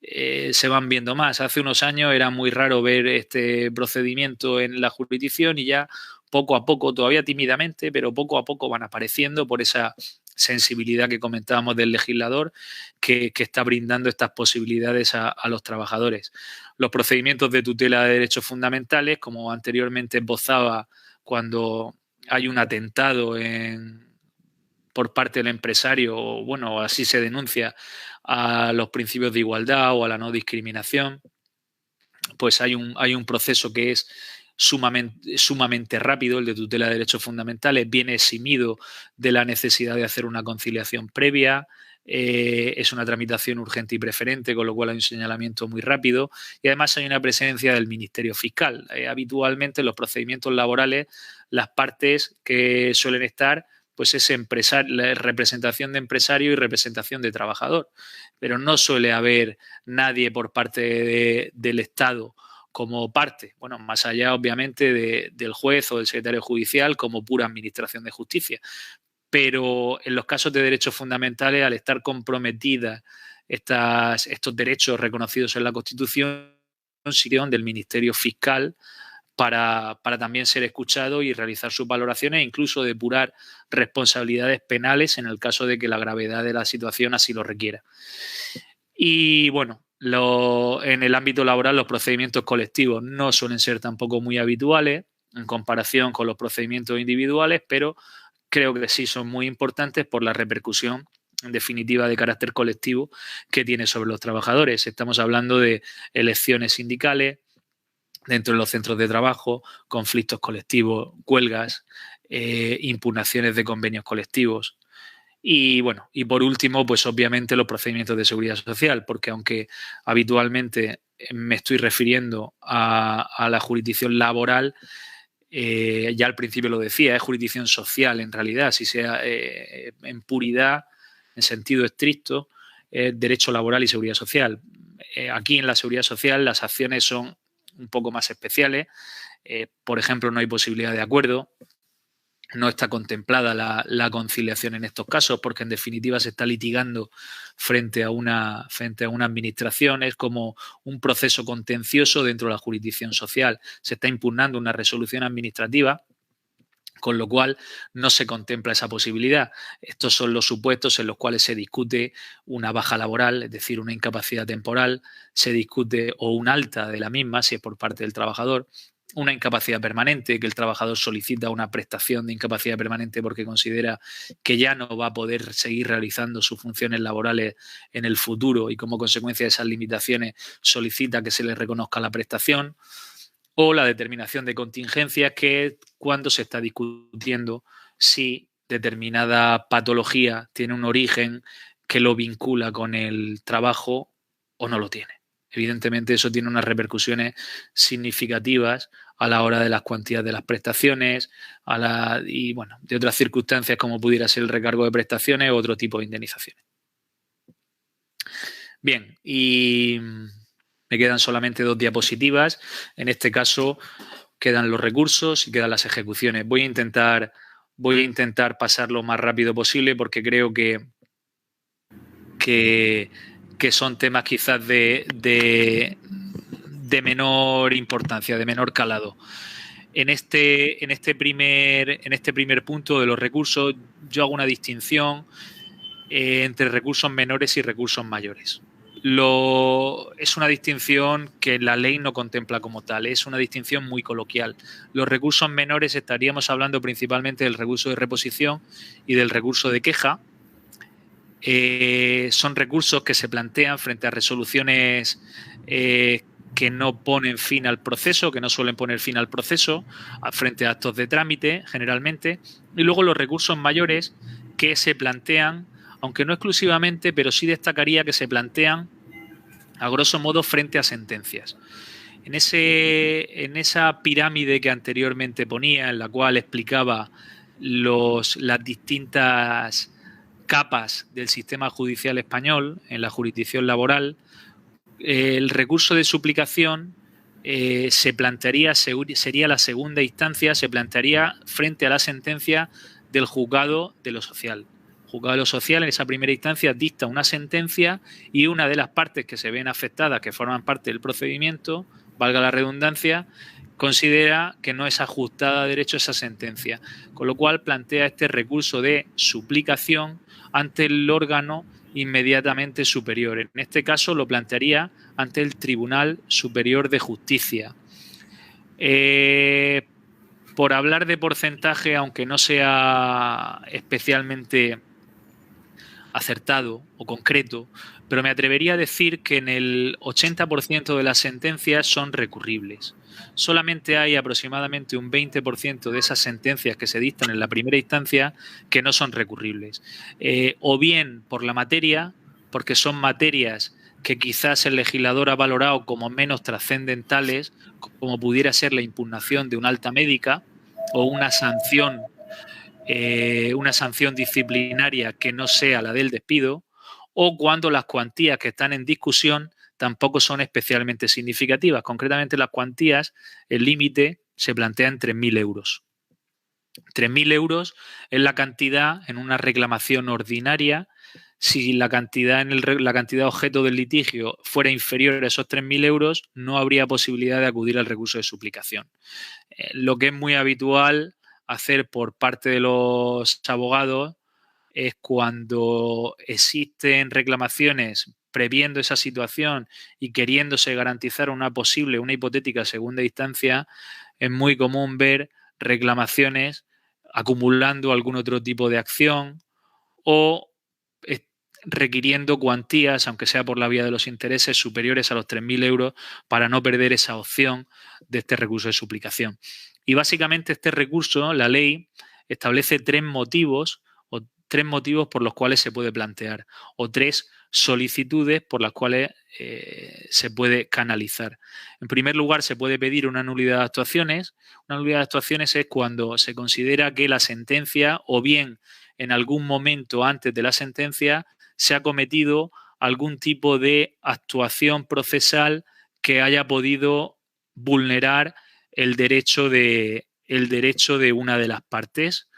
se van viendo más. Hace unos años era muy raro ver este procedimiento en la jurisdicción y ya poco a poco, todavía tímidamente, pero poco a poco van apareciendo por esa sensibilidad que comentábamos del legislador que está brindando estas posibilidades a los trabajadores. Los procedimientos de tutela de derechos fundamentales, como anteriormente esbozaba, cuando hay un atentado por parte del empresario, o bueno, así se denuncia, a los principios de igualdad o a la no discriminación, pues hay un proceso que es sumamente rápido, el de tutela de derechos fundamentales, viene eximido de la necesidad de hacer una conciliación previa, es una tramitación urgente y preferente, con lo cual hay un señalamiento muy rápido y además hay una presencia del Ministerio Fiscal. Habitualmente en los procedimientos laborales las partes que suelen estar pues es la representación de empresario y representación de trabajador, pero no suele haber nadie por parte del Estado como parte, bueno, más allá obviamente del juez o del secretario judicial como pura administración de justicia. Pero en los casos de derechos fundamentales, al estar comprometidas estos derechos reconocidos en la Constitución, sirven del Ministerio Fiscal para también ser escuchado y realizar sus valoraciones e incluso depurar responsabilidades penales en el caso de que la gravedad de la situación así lo requiera. Y bueno, En el ámbito laboral los procedimientos colectivos no suelen ser tampoco muy habituales en comparación con los procedimientos individuales, pero creo que sí son muy importantes por la repercusión en definitiva de carácter colectivo que tiene sobre los trabajadores. Estamos hablando de elecciones sindicales dentro de los centros de trabajo, conflictos colectivos, huelgas, impugnaciones de convenios colectivos. Y bueno, y por último, pues obviamente los procedimientos de seguridad social, porque aunque habitualmente me estoy refiriendo a la jurisdicción laboral, ya al principio lo decía, es jurisdicción social en realidad, si sea en puridad, en sentido estricto, derecho laboral y seguridad social. Aquí en la seguridad social las acciones son un poco más especiales. Por ejemplo, no hay posibilidad de acuerdo. No está contemplada la conciliación en estos casos porque en definitiva se está litigando frente a una administración. Es como un proceso contencioso dentro de la jurisdicción social. Se está impugnando una resolución administrativa, con lo cual no se contempla esa posibilidad. Estos son los supuestos en los cuales se discute una baja laboral, es decir, una incapacidad temporal, se discute o un alta de la misma, si es por parte del trabajador, una incapacidad permanente, que el trabajador solicita una prestación de incapacidad permanente porque considera que ya no va a poder seguir realizando sus funciones laborales en el futuro y como consecuencia de esas limitaciones solicita que se le reconozca la prestación, o la determinación de contingencias, que es cuando se está discutiendo si determinada patología tiene un origen que lo vincula con el trabajo o no lo tiene. Evidentemente eso tiene unas repercusiones significativas a la hora de las cuantías de las prestaciones y bueno, de otras circunstancias como pudiera ser el recargo de prestaciones o otro tipo de indemnizaciones. Bien, y me quedan solamente 2 diapositivas. En este caso quedan los recursos y quedan las ejecuciones. Voy a intentar pasar lo más rápido posible porque creo que son temas quizás de menor importancia, de menor calado. En este primer punto de los recursos, yo hago una distinción entre recursos menores y recursos mayores. Es una distinción que la ley no contempla como tal, es una distinción muy coloquial. Los recursos menores estaríamos hablando principalmente del recurso de reposición y del recurso de queja. Son recursos que se plantean frente a resoluciones que no ponen fin al proceso, que no suelen poner fin al proceso, frente a actos de trámite generalmente. Y luego los recursos mayores que se plantean, aunque no exclusivamente, pero sí destacaría que se plantean a grosso modo frente a sentencias. En esa pirámide que anteriormente ponía, en la cual explicaba las distintas capas del sistema judicial español en la jurisdicción laboral, el recurso de suplicación se plantearía, sería la segunda instancia, se plantearía frente a la sentencia del juzgado de lo social. El juzgado de lo social en esa primera instancia dicta una sentencia y una de las partes que se ven afectadas, que forman parte del procedimiento, valga la redundancia, considera que no es ajustada a derecho esa sentencia, con lo cual plantea este recurso de suplicación ante el órgano inmediatamente superior. En este caso lo plantearía ante el Tribunal Superior de Justicia. Por hablar de porcentaje, aunque no sea especialmente acertado o concreto, pero me atrevería a decir que en el 80% de las sentencias son recurribles. Solamente hay aproximadamente un 20% de esas sentencias que se dictan en la primera instancia que no son recurribles. O bien por la materia, porque son materias que quizás el legislador ha valorado como menos trascendentales, como pudiera ser la impugnación de una alta médica o una sanción disciplinaria que no sea la del despido, o cuando las cuantías que están en discusión tampoco son especialmente significativas. Concretamente las cuantías, el límite se plantea en 3.000 euros. 3.000 euros es la cantidad en una reclamación ordinaria. Si la cantidad la cantidad objeto del litigio fuera inferior a esos 3.000 euros, no habría posibilidad de acudir al recurso de suplicación. Lo que es muy habitual hacer por parte de los abogados es cuando existen reclamaciones previendo esa situación y queriéndose garantizar una hipotética segunda instancia, es muy común ver reclamaciones acumulando algún otro tipo de acción o requiriendo cuantías, aunque sea por la vía de los intereses, superiores a los 3.000 euros para no perder esa opción de este recurso de suplicación. Y básicamente este recurso, la ley, establece tres motivos por los cuales se puede plantear, o tres solicitudes por las cuales se puede canalizar. En primer lugar, se puede pedir una nulidad de actuaciones. Una nulidad de actuaciones es cuando se considera que la sentencia, o bien en algún momento antes de la sentencia, se ha cometido algún tipo de actuación procesal que haya podido vulnerar el derecho de una de las partes,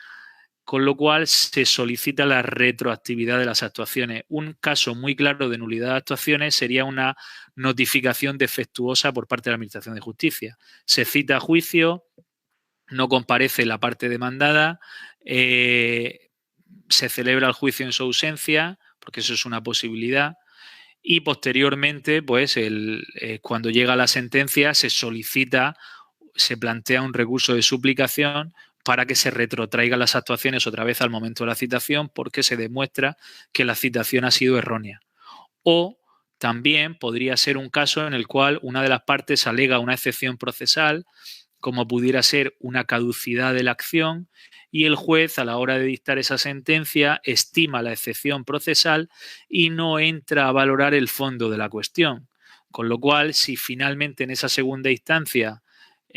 con lo cual se solicita la retroactividad de las actuaciones. Un caso muy claro de nulidad de actuaciones sería una notificación defectuosa por parte de la Administración de Justicia. Se cita a juicio, no comparece la parte demandada, se celebra el juicio en su ausencia, porque eso es una posibilidad, y posteriormente, pues, cuando llega la sentencia, se plantea un recurso de suplicación para que se retrotraigan las actuaciones otra vez al momento de la citación, porque se demuestra que la citación ha sido errónea. O también podría ser un caso en el cual una de las partes alega una excepción procesal, como pudiera ser una caducidad de la acción, y el juez, a la hora de dictar esa sentencia, estima la excepción procesal y no entra a valorar el fondo de la cuestión. Con lo cual, si finalmente en esa segunda instancia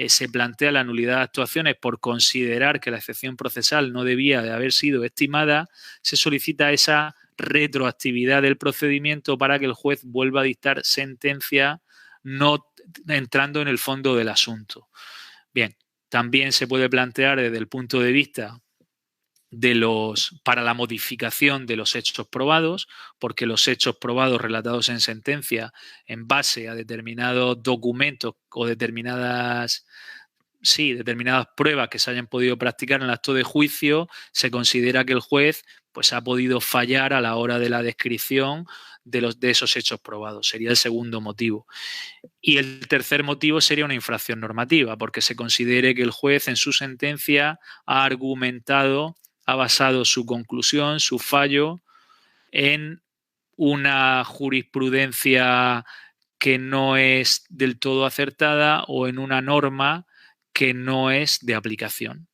se plantea la nulidad de actuaciones por considerar que la excepción procesal no debía de haber sido estimada, se solicita esa retroactividad del procedimiento para que el juez vuelva a dictar sentencia no entrando en el fondo del asunto. Bien, también se puede plantear desde el punto de vista para la modificación de los hechos probados, porque los hechos probados relatados en sentencia en base a determinados documentos o determinadas pruebas que se hayan podido practicar en el acto de juicio, se considera que el juez pues ha podido fallar a la hora de la descripción de esos hechos probados. Sería el segundo motivo. Y el tercer motivo sería una infracción normativa, porque se considere que el juez en su sentencia ha basado su conclusión, su fallo, en una jurisprudencia que no es del todo acertada o en una norma que no es de aplicación.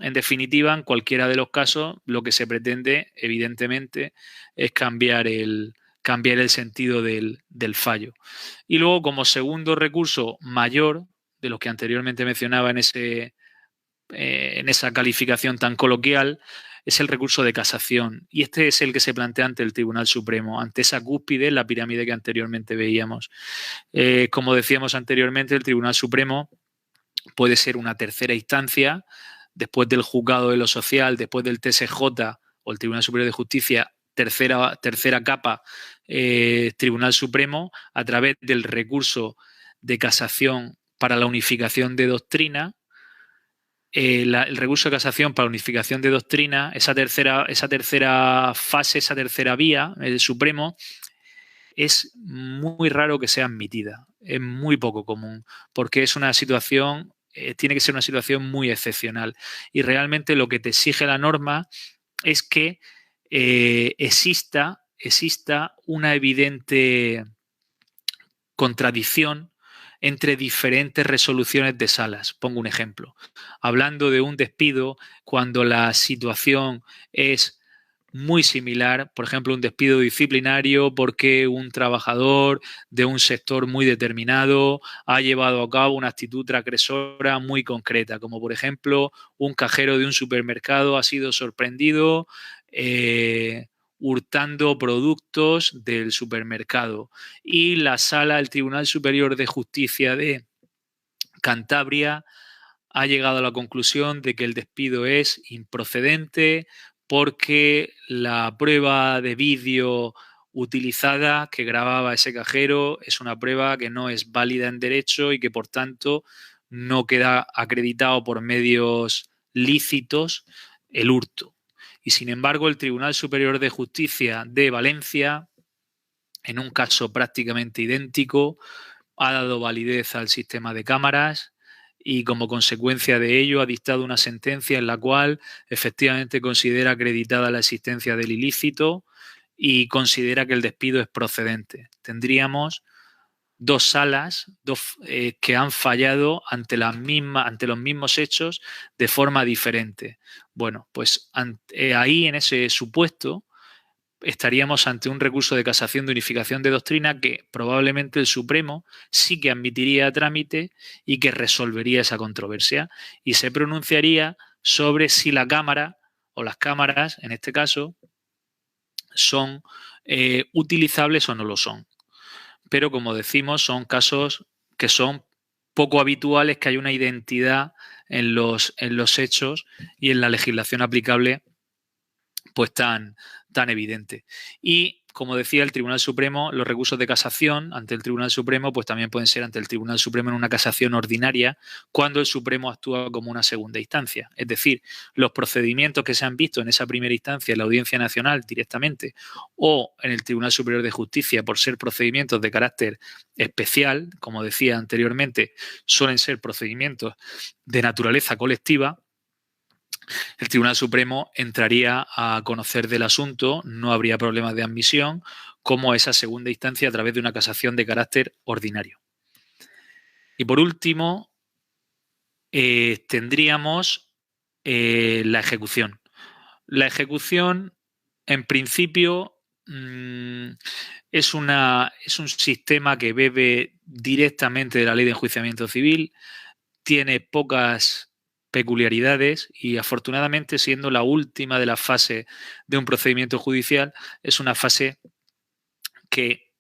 En definitiva, en cualquiera de los casos, lo que se pretende, evidentemente, es cambiar el sentido del fallo. Y luego, como segundo recurso mayor, de los que anteriormente mencionaba en esa calificación tan coloquial, es el recurso de casación. Y este es el que se plantea ante el Tribunal Supremo, ante esa cúspide, la pirámide que anteriormente veíamos. Como decíamos anteriormente, el Tribunal Supremo puede ser una tercera instancia, después del Juzgado de lo Social, después del TSJ o el Tribunal Superior de Justicia, tercera capa, Tribunal Supremo, a través del recurso de casación para la unificación de doctrina. El recurso de casación para unificación de doctrina, esa tercera fase, esa tercera vía, el Supremo, es muy raro que sea admitida. Es muy poco común, porque es una situación, tiene que ser una situación muy excepcional. Y realmente lo que te exige la norma es que exista una evidente contradicción entre diferentes resoluciones de salas. Pongo un ejemplo. Hablando de un despido, cuando la situación es muy similar, por ejemplo, un despido disciplinario porque un trabajador de un sector muy determinado ha llevado a cabo una actitud transgresora muy concreta, como por ejemplo un cajero de un supermercado ha sido sorprendido hurtando productos del supermercado y la sala del Tribunal Superior de Justicia de Cantabria ha llegado a la conclusión de que el despido es improcedente porque la prueba de vídeo utilizada que grababa ese cajero es una prueba que no es válida en derecho y que por tanto no queda acreditado por medios lícitos el hurto. Y sin embargo el Tribunal Superior de Justicia de Valencia en un caso prácticamente idéntico, ha dado validez al sistema de cámaras y como consecuencia de ello ha dictado una sentencia en la cual efectivamente considera acreditada la existencia del ilícito y considera que el despido es procedente. Tendríamos dos salas que han fallado ante los mismos hechos de forma diferente. Bueno, pues ahí en ese supuesto estaríamos ante un recurso de casación de unificación de doctrina que probablemente el Supremo sí que admitiría a trámite y que resolvería esa controversia y se pronunciaría sobre si la Cámara o las cámaras, en este caso, son utilizables o no lo son. Pero, como decimos, son casos que son poco habituales, que hay una identidad en los hechos y en la legislación aplicable pues tan evidente. Y, como decía el Tribunal Supremo, los recursos de casación ante el Tribunal Supremo pues también pueden ser ante el Tribunal Supremo en una casación ordinaria cuando el Supremo actúa como una segunda instancia. Es decir, los procedimientos que se han visto en esa primera instancia en la Audiencia Nacional directamente o en el Tribunal Superior de Justicia por ser procedimientos de carácter especial, como decía anteriormente, suelen ser procedimientos de naturaleza colectiva. El Tribunal Supremo entraría a conocer del asunto, no habría problemas de admisión, como esa segunda instancia a través de una casación de carácter ordinario. Y por último, tendríamos la ejecución. La ejecución, en principio, es un sistema que bebe directamente de la Ley de Enjuiciamiento Civil, tiene pocas peculiaridades y, afortunadamente, siendo la última de las fases de un procedimiento judicial, es una fase que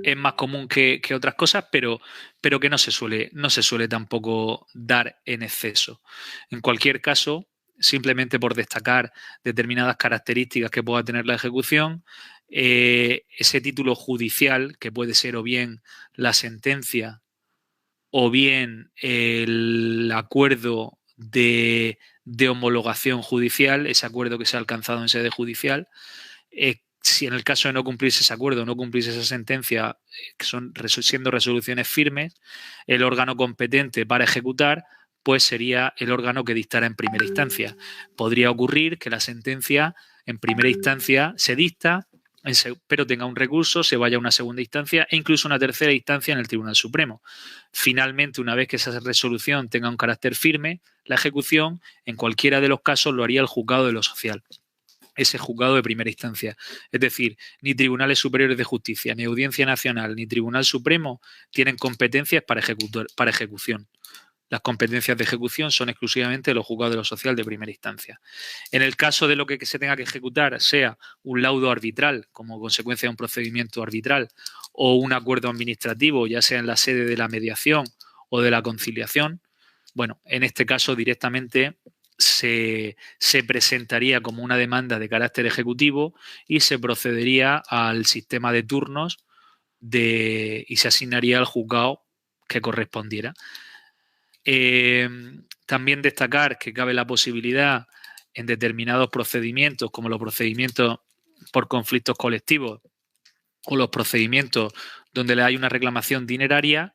es más común que otras cosas, pero que no se suele tampoco dar en exceso. En cualquier caso, simplemente por destacar determinadas características que pueda tener la ejecución, ese título judicial, que puede ser o bien la sentencia o bien el acuerdo de homologación judicial, ese acuerdo que se ha alcanzado en sede judicial, si en el caso de no cumplirse ese acuerdo o no cumplirse esa sentencia, que son siendo resoluciones firmes, el órgano competente para ejecutar pues sería el órgano que dictara en primera instancia. Podría ocurrir que la sentencia en primera instancia se dicta, pero tenga un recurso, se vaya a una segunda instancia e incluso una tercera instancia en el Tribunal Supremo. Finalmente, una vez que esa resolución tenga un carácter firme, la ejecución, en cualquiera de los casos, lo haría el juzgado de lo social, ese juzgado de primera instancia. Es decir, ni tribunales superiores de justicia, ni Audiencia Nacional, ni Tribunal Supremo tienen competencias para ejecución. Las competencias de ejecución son exclusivamente de los juzgados de lo social de primera instancia. En el caso de lo que se tenga que ejecutar, sea un laudo arbitral como consecuencia de un procedimiento arbitral o un acuerdo administrativo, ya sea en la sede de la mediación o de la conciliación, bueno, en este caso directamente se presentaría como una demanda de carácter ejecutivo y se procedería al sistema de turnos y se asignaría al juzgado que correspondiera. También destacar que cabe la posibilidad en determinados procedimientos, como los procedimientos por conflictos colectivos o los procedimientos donde hay una reclamación dineraria,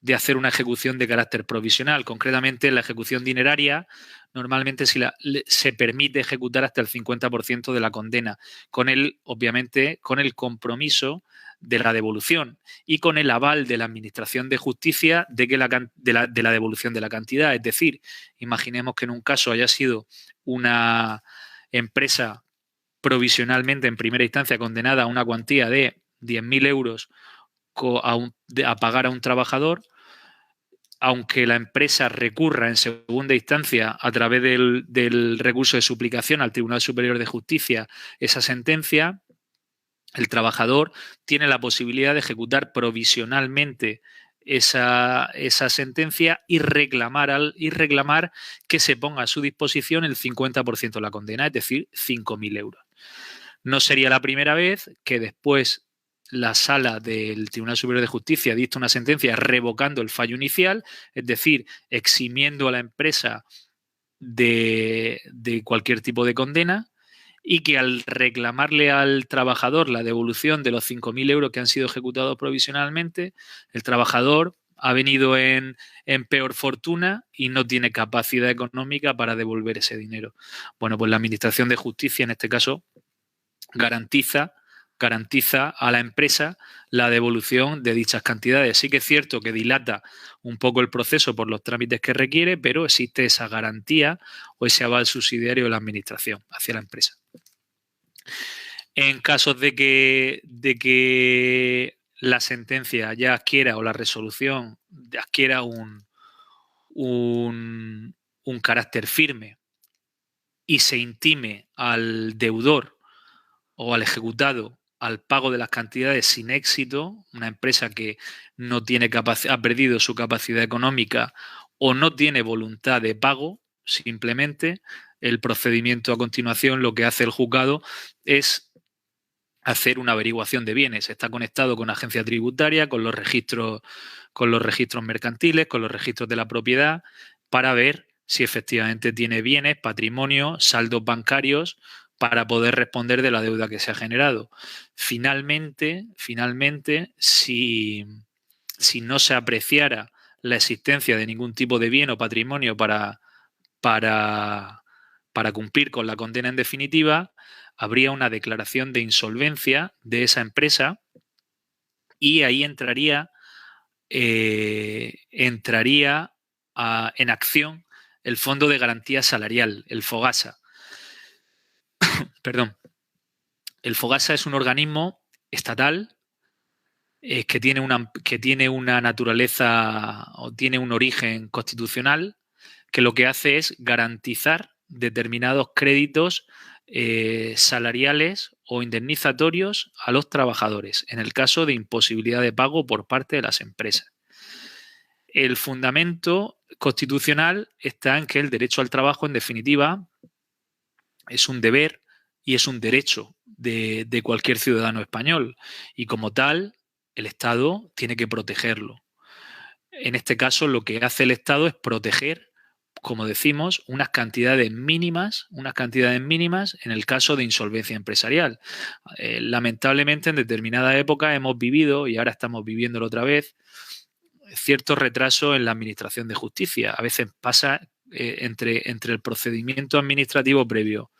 de hacer una ejecución de carácter provisional. Concretamente, en la ejecución dineraria, normalmente se permite ejecutar hasta el 50% de la condena, obviamente, con el compromiso de la devolución y con el aval de la Administración de Justicia de la devolución de la cantidad. Es decir, imaginemos que en un caso haya sido una empresa provisionalmente en primera instancia condenada a una cuantía de 10.000 euros a pagar a un trabajador, aunque la empresa recurra en segunda instancia a través del recurso de suplicación al Tribunal Superior de Justicia esa sentencia, el trabajador tiene la posibilidad de ejecutar provisionalmente esa sentencia y reclamar que se ponga a su disposición el 50% de la condena, es decir, 5.000 euros. No sería la primera vez que después la sala del Tribunal Superior de Justicia dicta una sentencia revocando el fallo inicial, es decir, eximiendo a la empresa de cualquier tipo de condena, y que al reclamarle al trabajador la devolución de los 5.000 euros que han sido ejecutados provisionalmente, el trabajador ha venido en peor fortuna y no tiene capacidad económica para devolver ese dinero. Bueno, pues la Administración de Justicia, en este caso, garantiza a la empresa la devolución de dichas cantidades. Sí que es cierto que dilata un poco el proceso por los trámites que requiere, pero existe esa garantía o ese aval subsidiario de la Administración hacia la empresa. En casos de que la sentencia ya adquiera o la resolución adquiera un carácter firme y se intime al deudor o al ejecutado al pago de las cantidades sin éxito, una empresa que no tiene ha perdido su capacidad económica o no tiene voluntad de pago, simplemente el procedimiento a continuación lo que hace el juzgado es hacer una averiguación de bienes. Está conectado con la agencia tributaria, con los registros mercantiles, con los registros de la propiedad, para ver si efectivamente tiene bienes, patrimonio, saldos bancarios, para poder responder de la deuda que se ha generado. Finalmente, si no se apreciara la existencia de ningún tipo de bien o patrimonio para cumplir con la condena en definitiva, habría una declaración de insolvencia de esa empresa y ahí entraría en acción el Fondo de Garantía Salarial, el FOGASA. Perdón. El FOGASA es un organismo estatal que tiene una naturaleza o tiene un origen constitucional que lo que hace es garantizar determinados créditos salariales o indemnizatorios a los trabajadores en el caso de imposibilidad de pago por parte de las empresas. El fundamento constitucional está en que el derecho al trabajo, en definitiva, es un deber y es un derecho de cualquier ciudadano español y como tal el Estado tiene que protegerlo. En este caso lo que hace el Estado es proteger, como decimos, unas cantidades mínimas en el caso de insolvencia empresarial. Lamentablemente en determinada época hemos vivido, y ahora estamos viviéndolo otra vez, cierto retraso en la administración de justicia. A veces pasa entre el procedimiento administrativo previo,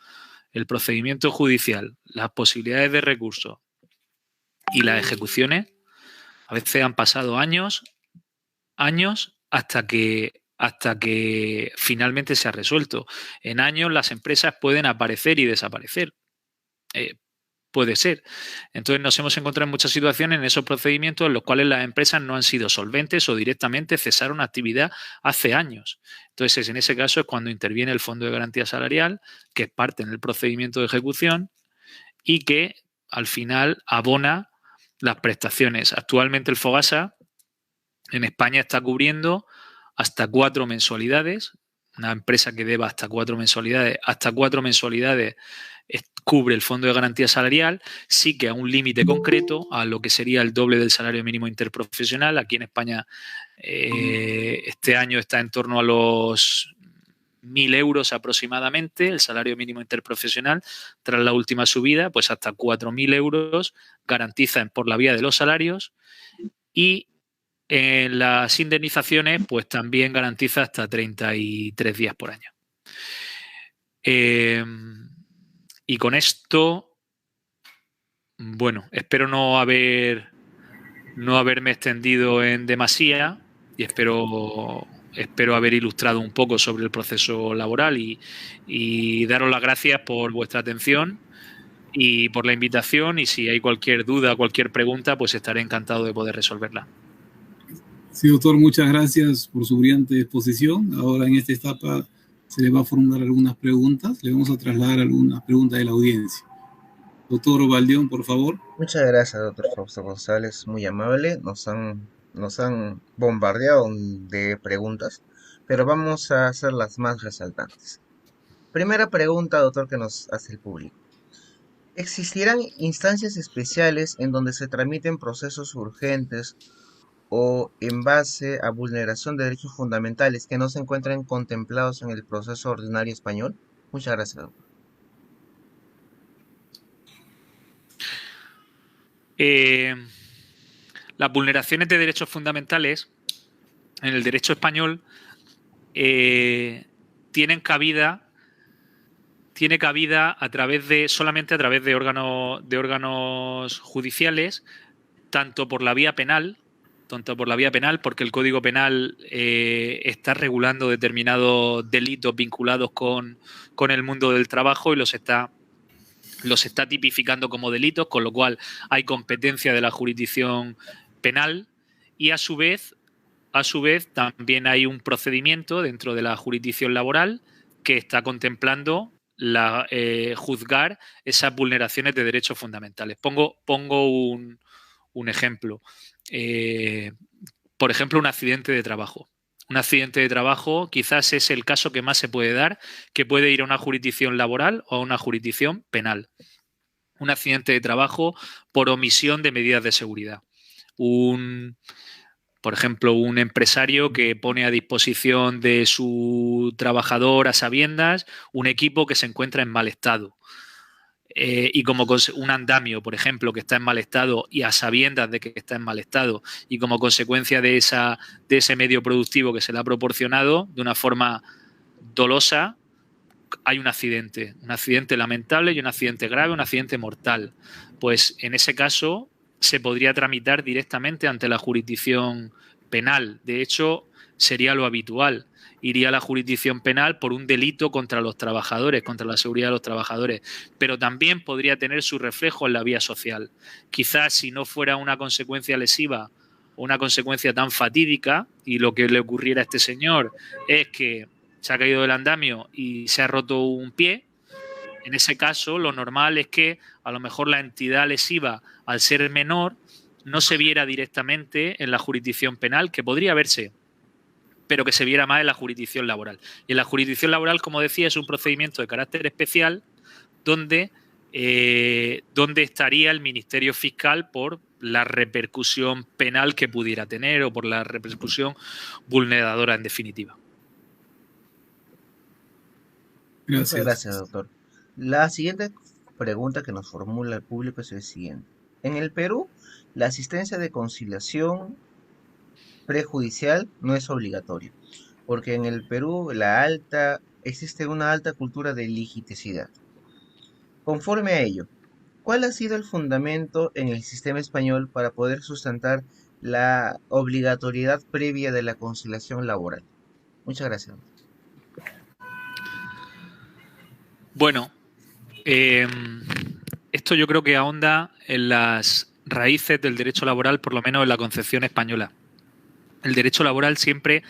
el procedimiento judicial, las posibilidades de recurso y las ejecuciones, a veces han pasado años hasta que finalmente se ha resuelto. En años las empresas pueden aparecer y desaparecer. Puede ser. Entonces nos hemos encontrado en muchas situaciones en esos procedimientos en los cuales las empresas no han sido solventes o directamente cesaron actividad hace años. Entonces en ese caso es cuando interviene el Fondo de Garantía Salarial, que es parte en el procedimiento de ejecución y que al final abona las prestaciones. Actualmente el FOGASA en España está cubriendo hasta 4 mensualidades. Una empresa que deba hasta 4 mensualidades, cubre el Fondo de Garantía Salarial, sí que a un límite concreto, a lo que sería el doble del salario mínimo interprofesional. Aquí en España este año está en torno a los 1.000 euros aproximadamente, el salario mínimo interprofesional. Tras la última subida, pues hasta 4.000 euros garantizan por la vía de los salarios y en las indemnizaciones pues también garantiza hasta 33 días por año. Y con esto, bueno, espero no haberme extendido en demasía y espero haber ilustrado un poco sobre el proceso laboral y daros las gracias por vuestra atención y por la invitación, y si hay cualquier duda, cualquier pregunta, pues estaré encantado de poder resolverla. Sí, doctor, muchas gracias por su brillante exposición. Ahora en esta etapa se le va a formular algunas preguntas. Le vamos a trasladar algunas preguntas de la audiencia. Doctor Valdión, por favor. Muchas gracias, doctor Fausto González, muy amable. Nos han bombardeado de preguntas, pero vamos a hacer las más resaltantes. Primera pregunta, doctor, que nos hace el público. ¿Existirán instancias especiales en donde se tramiten procesos urgentes o en base a vulneración de derechos fundamentales que no se encuentren contemplados en el proceso ordinario español? Muchas gracias, doctor. Las vulneraciones de derechos fundamentales en el derecho español tiene cabida solamente a través de órganos judiciales, tanto por la vía penal, porque el Código Penal está regulando determinados delitos vinculados con el mundo del trabajo y los está tipificando como delitos, con lo cual hay competencia de la jurisdicción penal, y a su vez también hay un procedimiento dentro de la jurisdicción laboral que está contemplando juzgar esas vulneraciones de derechos fundamentales. Pongo un ejemplo. Por ejemplo, un accidente de trabajo. Un accidente de trabajo quizás es el caso que más se puede dar, que puede ir a una jurisdicción laboral o a una jurisdicción penal. Un accidente de trabajo por omisión de medidas de seguridad. Por ejemplo, un empresario que pone a disposición de su trabajador a sabiendas un equipo que se encuentra en mal estado. Y como un andamio, por ejemplo, que está en mal estado y a sabiendas de que está en mal estado, y como consecuencia de ese medio productivo que se le ha proporcionado de una forma dolosa, hay un accidente lamentable y un accidente grave, un accidente mortal. Pues en ese caso se podría tramitar directamente ante la jurisdicción penal. De hecho, sería lo habitual. Iría a la jurisdicción penal por un delito contra los trabajadores, contra la seguridad de los trabajadores, pero también podría tener su reflejo en la vía social. Quizás si no fuera una consecuencia lesiva o una consecuencia tan fatídica, y lo que le ocurriera a este señor es que se ha caído del andamio y se ha roto un pie, en ese caso lo normal es que a lo mejor la entidad lesiva, al ser menor, no se viera directamente en la jurisdicción penal, que podría verse, pero que se viera más en la jurisdicción laboral. Y en la jurisdicción laboral, como decía, es un procedimiento de carácter especial donde estaría el Ministerio Fiscal por la repercusión penal que pudiera tener o por la repercusión vulneradora, en definitiva. Muchas gracias, doctor. La siguiente pregunta que nos formula el público es el siguiente. En el Perú, la asistencia de conciliación prejudicial no es obligatoria, porque en el Perú existe una alta cultura de litigicidad. Conforme a ello, ¿cuál ha sido el fundamento en el sistema español para poder sustentar la obligatoriedad previa de la conciliación laboral? Muchas gracias. Bueno, esto yo creo que ahonda en las raíces del derecho laboral, por lo menos en la concepción española. El derecho laboral siempre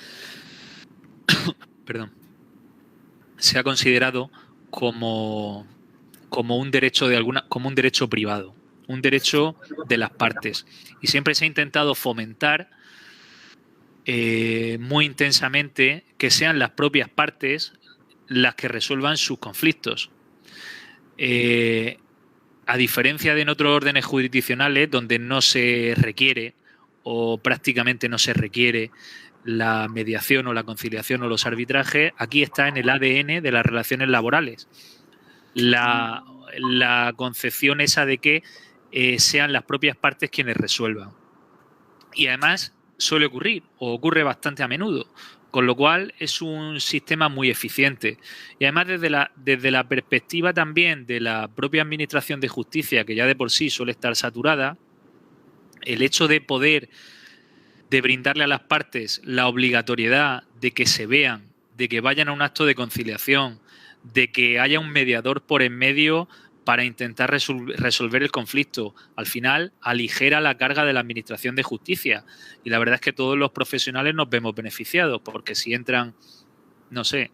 se ha considerado como un derecho como un derecho privado, un derecho de las partes, y siempre se ha intentado fomentar muy intensamente que sean las propias partes las que resuelvan sus conflictos. A diferencia de en otros órdenes jurisdiccionales donde no se requiere o prácticamente no se requiere la mediación o la conciliación o los arbitrajes, aquí está en el ADN de las relaciones laborales la concepción esa de que sean las propias partes quienes resuelvan. Y además suele ocurrir, o ocurre bastante a menudo, con lo cual es un sistema muy eficiente. Y además desde la perspectiva también de la propia administración de justicia, que ya de por sí suele estar saturada, el hecho de poder brindarle a las partes la obligatoriedad de que se vean, de que vayan a un acto de conciliación, de que haya un mediador por en medio para intentar resolver el conflicto, al final aligera la carga de la administración de justicia. Y la verdad es que todos los profesionales nos vemos beneficiados, porque si entran, no sé,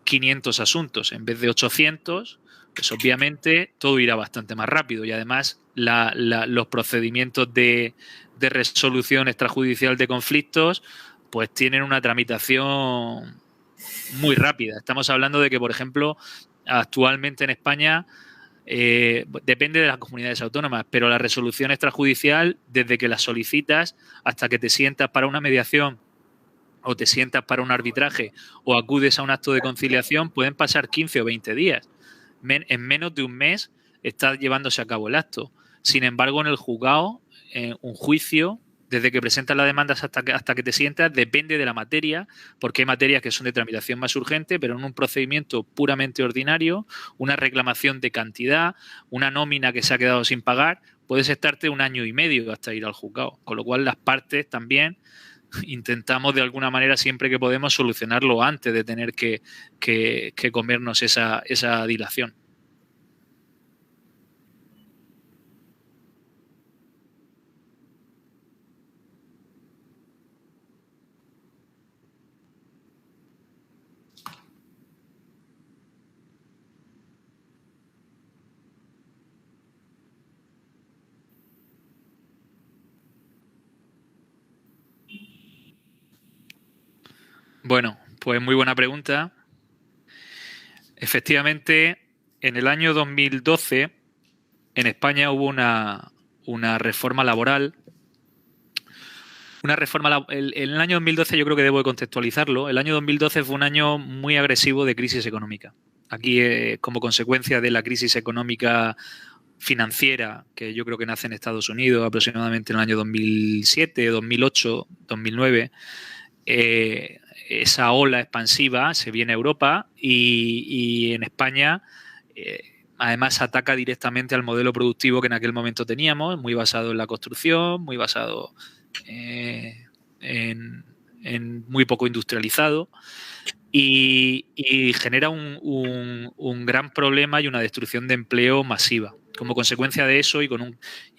500 asuntos en vez de 800, pues obviamente todo irá bastante más rápido. Y además los procedimientos de resolución extrajudicial de conflictos pues tienen una tramitación muy rápida. Estamos hablando de que, por ejemplo, actualmente en España, depende de las comunidades autónomas, pero la resolución extrajudicial, desde que la solicitas hasta que te sientas para una mediación o te sientas para un arbitraje o acudes a un acto de conciliación, pueden pasar 15 o 20 días. En menos de un mes está llevándose a cabo el acto. Sin embargo, en el juzgado, un juicio, desde que presentas la demanda hasta que te sientas, depende de la materia, porque hay materias que son de tramitación más urgente, pero en un procedimiento puramente ordinario, una reclamación de cantidad, una nómina que se ha quedado sin pagar, puedes estarte 1 año y medio hasta ir al juzgado. Con lo cual, las partes también intentamos de alguna manera, siempre que podemos, solucionarlo antes de tener que comernos esa dilación. Bueno, pues muy buena pregunta. Efectivamente, en el año 2012 en España hubo una reforma laboral. En el año 2012 yo creo que debo de contextualizarlo. El año 2012 fue un año muy agresivo de crisis económica. Aquí, como consecuencia de la crisis económica financiera, que yo creo que nace en Estados Unidos aproximadamente en el año 2007, 2008, 2009, esa ola expansiva se viene a Europa y en España además ataca directamente al modelo productivo que en aquel momento teníamos, muy basado en la construcción, muy basado en muy poco industrializado y genera un gran problema y una destrucción de empleo masiva. Como consecuencia de eso y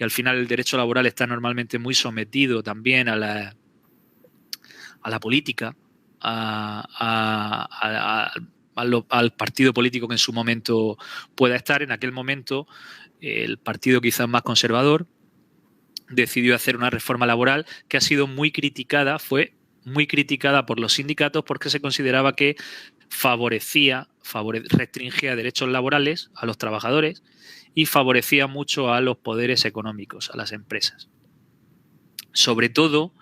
al final el derecho laboral está normalmente muy sometido también a la política, al partido político que en su momento pueda estar. En aquel momento el partido quizás más conservador decidió hacer una reforma laboral que ha sido fue muy criticada por los sindicatos porque se consideraba que restringía derechos laborales a los trabajadores y favorecía mucho a los poderes económicos, a las empresas. Sobre todo,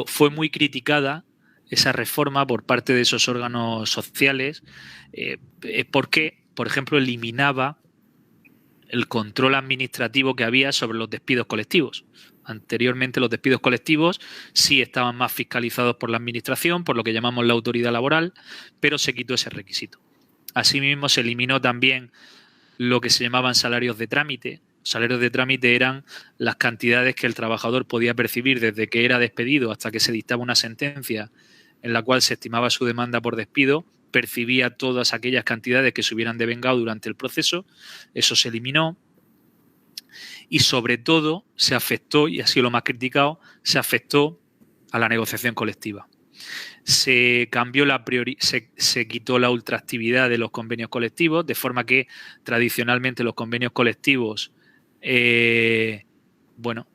fue muy criticada esa reforma por parte de esos órganos sociales porque, por ejemplo, eliminaba el control administrativo que había sobre los despidos colectivos. Anteriormente los despidos colectivos sí estaban más fiscalizados por la administración, por lo que llamamos la autoridad laboral, pero se quitó ese requisito. Asimismo, se eliminó también lo que se llamaban salarios de trámite. Salarios de trámite eran las cantidades que el trabajador podía percibir desde que era despedido hasta que se dictaba una sentencia en la cual se estimaba su demanda por despido, percibía todas aquellas cantidades que se hubieran devengado durante el proceso. Eso se eliminó y sobre todo se afectó, y ha sido lo más criticado, se afectó a la negociación colectiva. Se cambió se quitó la ultraactividad de los convenios colectivos, de forma que tradicionalmente los convenios colectivos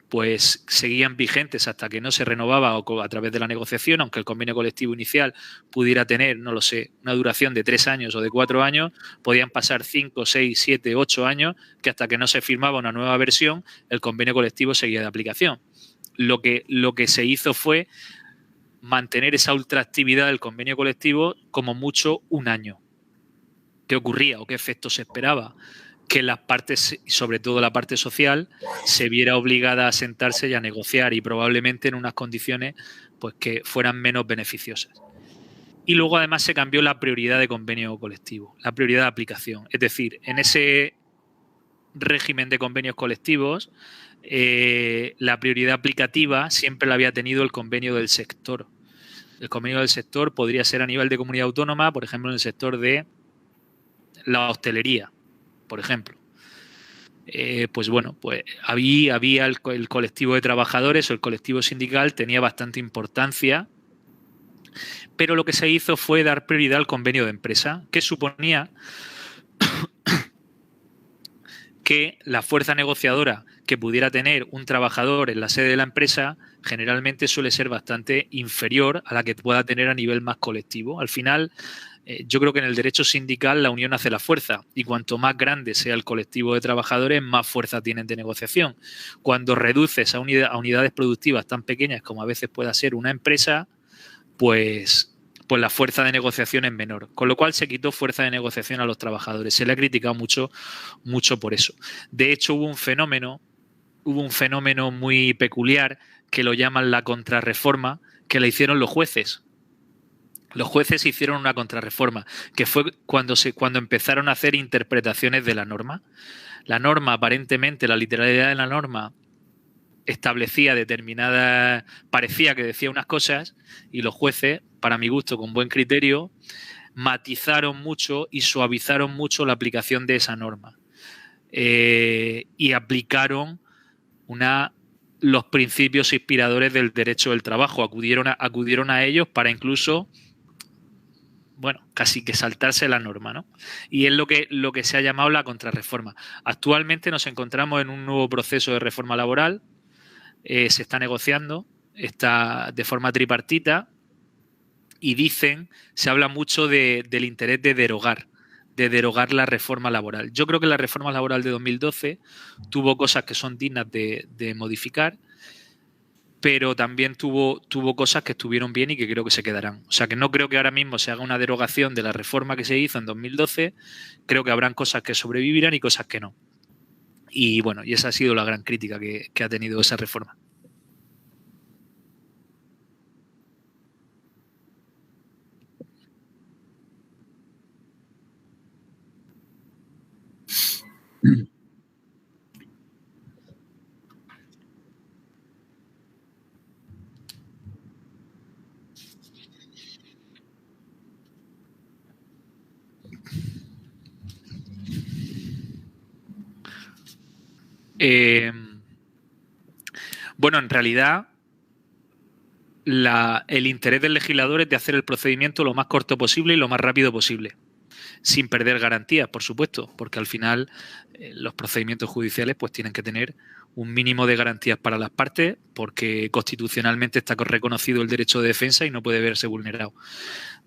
pues seguían vigentes hasta que no se renovaba o a través de la negociación, aunque el convenio colectivo inicial pudiera tener, no lo sé, una duración de 3 años o de 4 años, podían pasar 5, 6, 7, 8 años, que hasta que no se firmaba una nueva versión, el convenio colectivo seguía de aplicación. Lo que se hizo fue mantener esa ultraactividad del convenio colectivo como mucho 1 año. ¿Qué ocurría o qué efecto se esperaba? Que las partes, sobre todo la parte social, se viera obligada a sentarse y a negociar y probablemente en unas condiciones pues que fueran menos beneficiosas. Y luego además se cambió la prioridad de convenio colectivo, la prioridad de aplicación. Es decir, en ese régimen de convenios colectivos, la prioridad aplicativa siempre la había tenido el convenio del sector. El convenio del sector podría ser a nivel de comunidad autónoma, por ejemplo, en el sector de la hostelería, por ejemplo. Pues había el colectivo de trabajadores o el colectivo sindical tenía bastante importancia, pero lo que se hizo fue dar prioridad al convenio de empresa, que suponía que la fuerza negociadora que pudiera tener un trabajador en la sede de la empresa generalmente suele ser bastante inferior a la que pueda tener a nivel más colectivo. Al final, yo creo que en el derecho sindical la unión hace la fuerza y cuanto más grande sea el colectivo de trabajadores, más fuerza tienen de negociación. Cuando reduces a unidades productivas tan pequeñas como a veces pueda ser una empresa, pues la fuerza de negociación es menor. Con lo cual se quitó fuerza de negociación a los trabajadores. Se le ha criticado mucho por eso. De hecho, hubo un fenómeno hubo un fenómeno muy peculiar que lo llaman la contrarreforma, que la hicieron los jueces. Los jueces hicieron una contrarreforma, que fue cuando empezaron a hacer interpretaciones de la norma. La norma, aparentemente, la literalidad de la norma establecía determinadas, parecía que decía unas cosas, y los jueces, para mi gusto, con buen criterio, matizaron mucho y suavizaron mucho la aplicación de esa norma. Y aplicaron los principios inspiradores del derecho del trabajo. Acudieron a ellos para incluso, bueno, casi que saltarse la norma, ¿no? Y es lo que se ha llamado la contrarreforma. Actualmente nos encontramos en un nuevo proceso de reforma laboral. Se está negociando, está de forma tripartita, y se habla mucho del interés de derogar la reforma laboral. Yo creo que la reforma laboral de 2012 tuvo cosas que son dignas de modificar, pero también tuvo cosas que estuvieron bien y que creo que se quedarán. O sea, que no creo que ahora mismo se haga una derogación de la reforma que se hizo en 2012. Creo que habrán cosas que sobrevivirán y cosas que no. Y bueno, y esa ha sido la gran crítica que ha tenido esa reforma. Bueno, en realidad el interés del legislador es de hacer el procedimiento lo más corto posible y lo más rápido posible, sin perder garantías, por supuesto, porque al final los procedimientos judiciales pues tienen que tener un mínimo de garantías para las partes, porque constitucionalmente está reconocido el derecho de defensa y no puede verse vulnerado.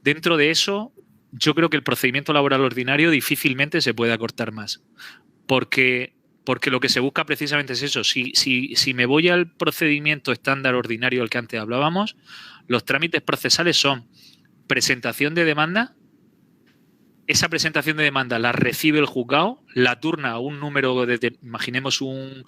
Dentro de eso, yo creo que el procedimiento laboral ordinario difícilmente se puede acortar más, porque lo que se busca precisamente es eso. Si me voy al procedimiento estándar ordinario al que antes hablábamos, los trámites procesales son presentación de demanda. Esa presentación de demanda la recibe el juzgado, la turna a un número, imaginemos un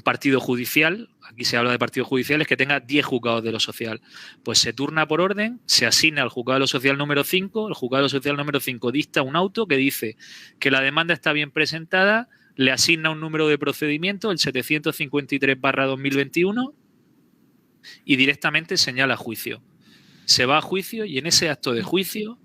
partido judicial, aquí se habla de partidos judiciales, que tenga 10 juzgados de lo social. Pues se turna por orden, se asigna al juzgado de lo social número 5, el juzgado de lo social número 5 dicta un auto que dice que la demanda está bien presentada, le asigna un número de procedimiento, el 753/2021, y directamente señala juicio. Se va a juicio y en ese acto de juicio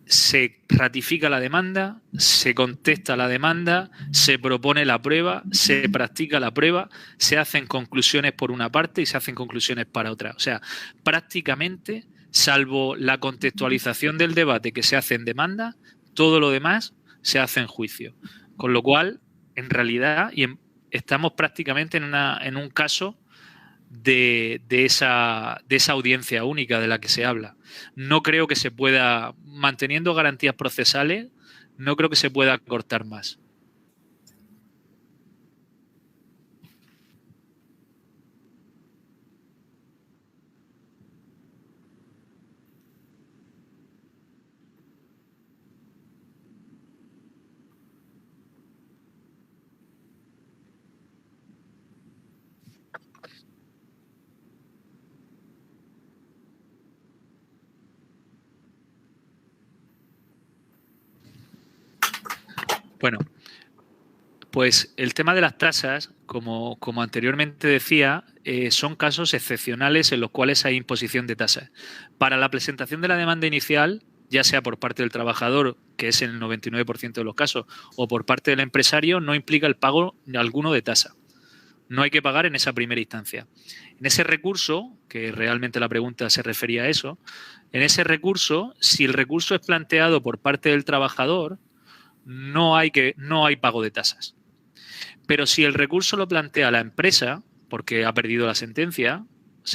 se ratifica la demanda, se contesta la demanda, se propone la prueba, se practica la prueba, se hacen conclusiones por una parte y se hacen conclusiones para otra. O sea, prácticamente, salvo la contextualización del debate que se hace en demanda, todo lo demás se hace en juicio. Con lo cual, en realidad, estamos prácticamente en un caso de esa audiencia única de la que se habla. No creo que se pueda, manteniendo garantías procesales, no creo que se pueda cortar más. Bueno, pues el tema de las tasas, como anteriormente decía, son casos excepcionales en los cuales hay imposición de tasas. Para la presentación de la demanda inicial, ya sea por parte del trabajador, que es en el 99% de los casos, o por parte del empresario, no implica el pago alguno de tasa. No hay que pagar en esa primera instancia. En ese recurso, que realmente la pregunta se refería a eso, en ese recurso, si el recurso es planteado por parte del trabajador, no hay pago de tasas. Pero si el recurso lo plantea la empresa, porque ha perdido la sentencia,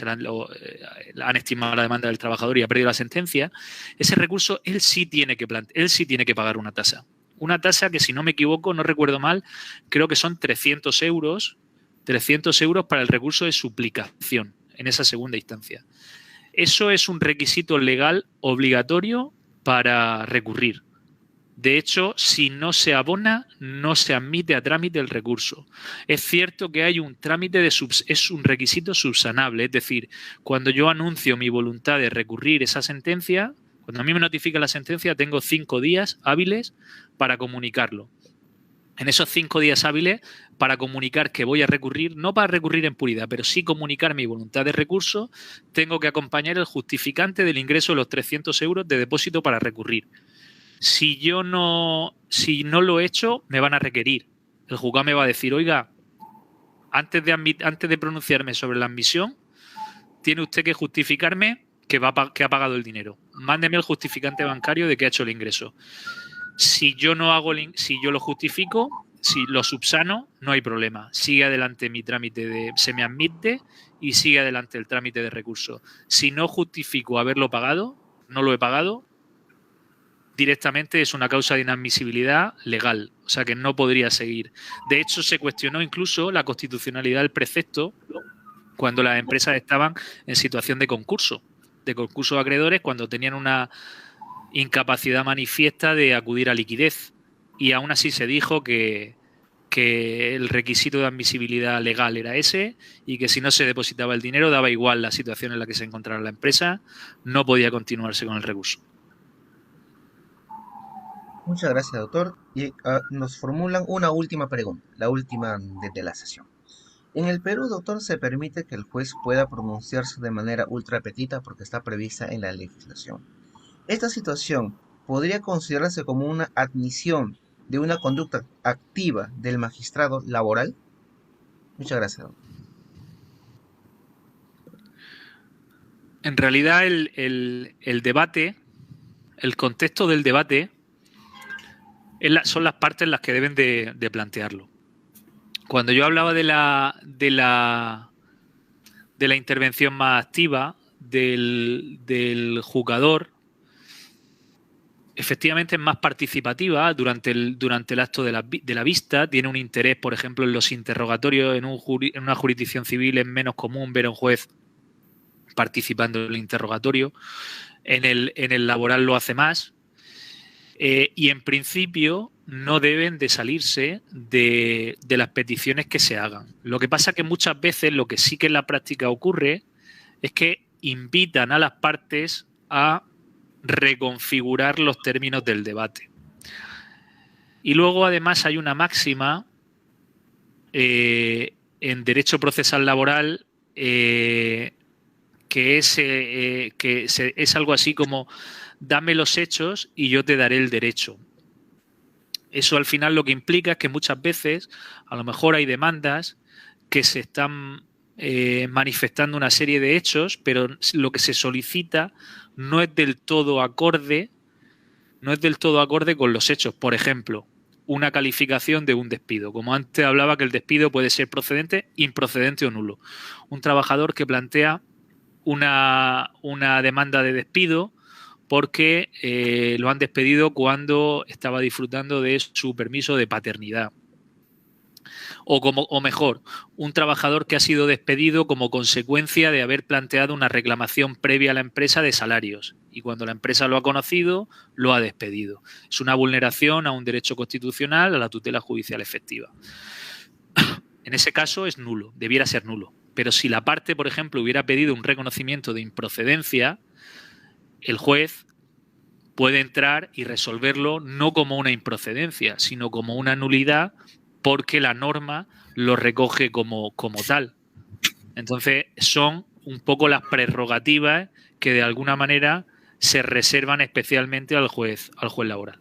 han estimado la demanda del trabajador y ha perdido la sentencia, ese recurso él sí tiene que pagar una tasa. Una tasa que, si no me equivoco, no recuerdo mal, creo que son 300 euros para el recurso de suplicación en esa segunda instancia. Eso es un requisito legal obligatorio para recurrir. De hecho, si no se abona, no se admite a trámite el recurso. Es cierto que hay un trámite es un requisito subsanable, es decir, cuando yo anuncio mi voluntad de recurrir esa sentencia, cuando a mí me notifica la sentencia, tengo 5 días hábiles para comunicarlo. En esos 5 días hábiles, para comunicar que voy a recurrir, no para recurrir en puridad, pero sí comunicar mi voluntad de recurso, tengo que acompañar el justificante del ingreso de los 300 euros de depósito para recurrir. Si no lo he hecho, me van a requerir. El juzgado me va a decir, oiga, antes de pronunciarme sobre la admisión, tiene usted que justificarme que ha pagado el dinero. Mándeme el justificante bancario de que ha hecho el ingreso. Si yo lo justifico, si lo subsano, no hay problema. Sigue adelante mi trámite se me admite y sigue adelante el trámite de recurso. Si no justifico haberlo pagado, no lo he pagado, directamente es una causa de inadmisibilidad legal, o sea que no podría seguir. De hecho, se cuestionó incluso la constitucionalidad del precepto cuando las empresas estaban en situación de concurso de acreedores, cuando tenían una incapacidad manifiesta de acudir a liquidez. Y aún así se dijo que el requisito de admisibilidad legal era ese y que si no se depositaba el dinero, daba igual la situación en la que se encontrara la empresa, no podía continuarse con el recurso. Muchas gracias, doctor. Y nos formulan una última pregunta, la última de la sesión. En el Perú, doctor, se permite que el juez pueda pronunciarse de manera ultra petita porque está prevista en la legislación. ¿Esta situación podría considerarse como una admisión de una conducta activa del magistrado laboral? Muchas gracias, doctor. En realidad, el debate, el contexto del debate, son las partes las que deben de plantearlo. Cuando yo hablaba de la intervención más activa del juzgador, efectivamente es más participativa durante el acto de la vista, tiene un interés, por ejemplo, en los interrogatorios. En una jurisdicción civil es menos común ver a un juez participando en el interrogatorio, en el laboral lo hace más. Y en principio no deben de salirse de las peticiones que se hagan. Lo que pasa es que muchas veces lo que sí que en la práctica ocurre es que invitan a las partes a reconfigurar los términos del debate. Y luego además hay una máxima en derecho procesal laboral que es algo así como: dame los hechos y yo te daré el derecho. Eso al final lo que implica es que muchas veces a lo mejor hay demandas que se están manifestando una serie de hechos, pero lo que se solicita no es del todo acorde con los hechos. Por ejemplo, una calificación de un despido. Como antes hablaba, que el despido puede ser procedente, improcedente o nulo. Un trabajador que plantea una demanda de despido porque lo han despedido cuando estaba disfrutando de su permiso de paternidad. O mejor, un trabajador que ha sido despedido como consecuencia de haber planteado una reclamación previa a la empresa de salarios y cuando la empresa lo ha conocido, lo ha despedido. Es una vulneración a un derecho constitucional, a la tutela judicial efectiva. En ese caso es nulo, debiera ser nulo. Pero si la parte, por ejemplo, hubiera pedido un reconocimiento de improcedencia, el juez puede entrar y resolverlo no como una improcedencia, sino como una nulidad, porque la norma lo recoge como tal. Entonces, son un poco las prerrogativas que de alguna manera se reservan especialmente al juez laboral.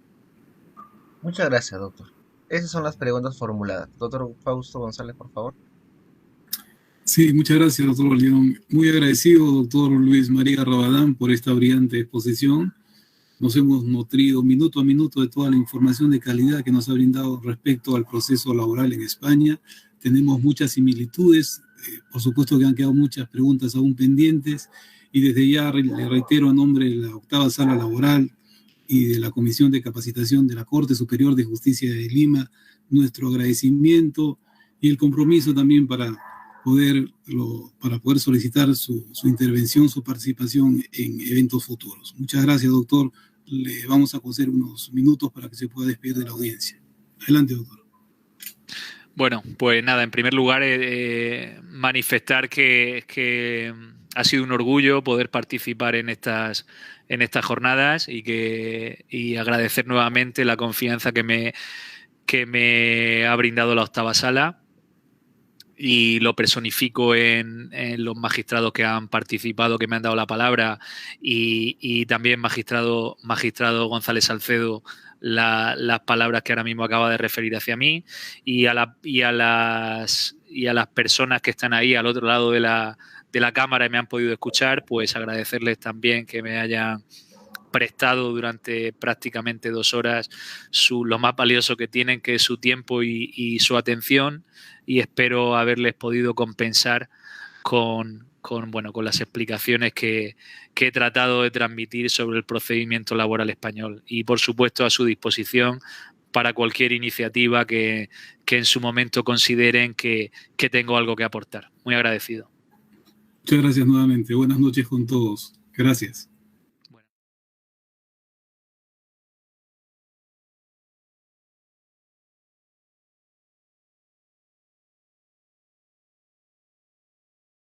Muchas gracias, doctor. Esas son las preguntas formuladas. Doctor Fausto González, por favor. Sí, muchas gracias, doctor León. Muy agradecido, doctor Luis María Rabadán, por esta brillante exposición. Nos hemos nutrido minuto a minuto de toda la información de calidad que nos ha brindado respecto al proceso laboral en España. Tenemos muchas similitudes, por supuesto que han quedado muchas preguntas aún pendientes, y desde ya le reitero a nombre de la 8ª Sala Laboral y de la Comisión de Capacitación de la Corte Superior de Justicia de Lima nuestro agradecimiento y el compromiso también para poder solicitar su intervención, su participación en eventos futuros. Muchas gracias, doctor, le vamos a conceder unos minutos para que se pueda despedir de la audiencia. Adelante, doctor. Bueno, pues nada, en primer lugar manifestar que ha sido un orgullo poder participar en estas jornadas y agradecer nuevamente la confianza que me ha brindado la octava sala, y lo personifico en los magistrados que han participado, que me han dado la palabra, y también magistrado González Salcedo, las palabras que ahora mismo acaba de referir hacia mí, y a las personas que están ahí al otro lado de la cámara y me han podido escuchar, pues agradecerles también que me hayan prestado durante prácticamente 2 horas lo más valioso que tienen, que es su tiempo y su atención, y espero haberles podido compensar con las explicaciones que he tratado de transmitir sobre el procedimiento laboral español, y por supuesto a su disposición para cualquier iniciativa que en su momento consideren que tengo algo que aportar. Muy agradecido. Muchas gracias nuevamente. Buenas noches con todos. Gracias.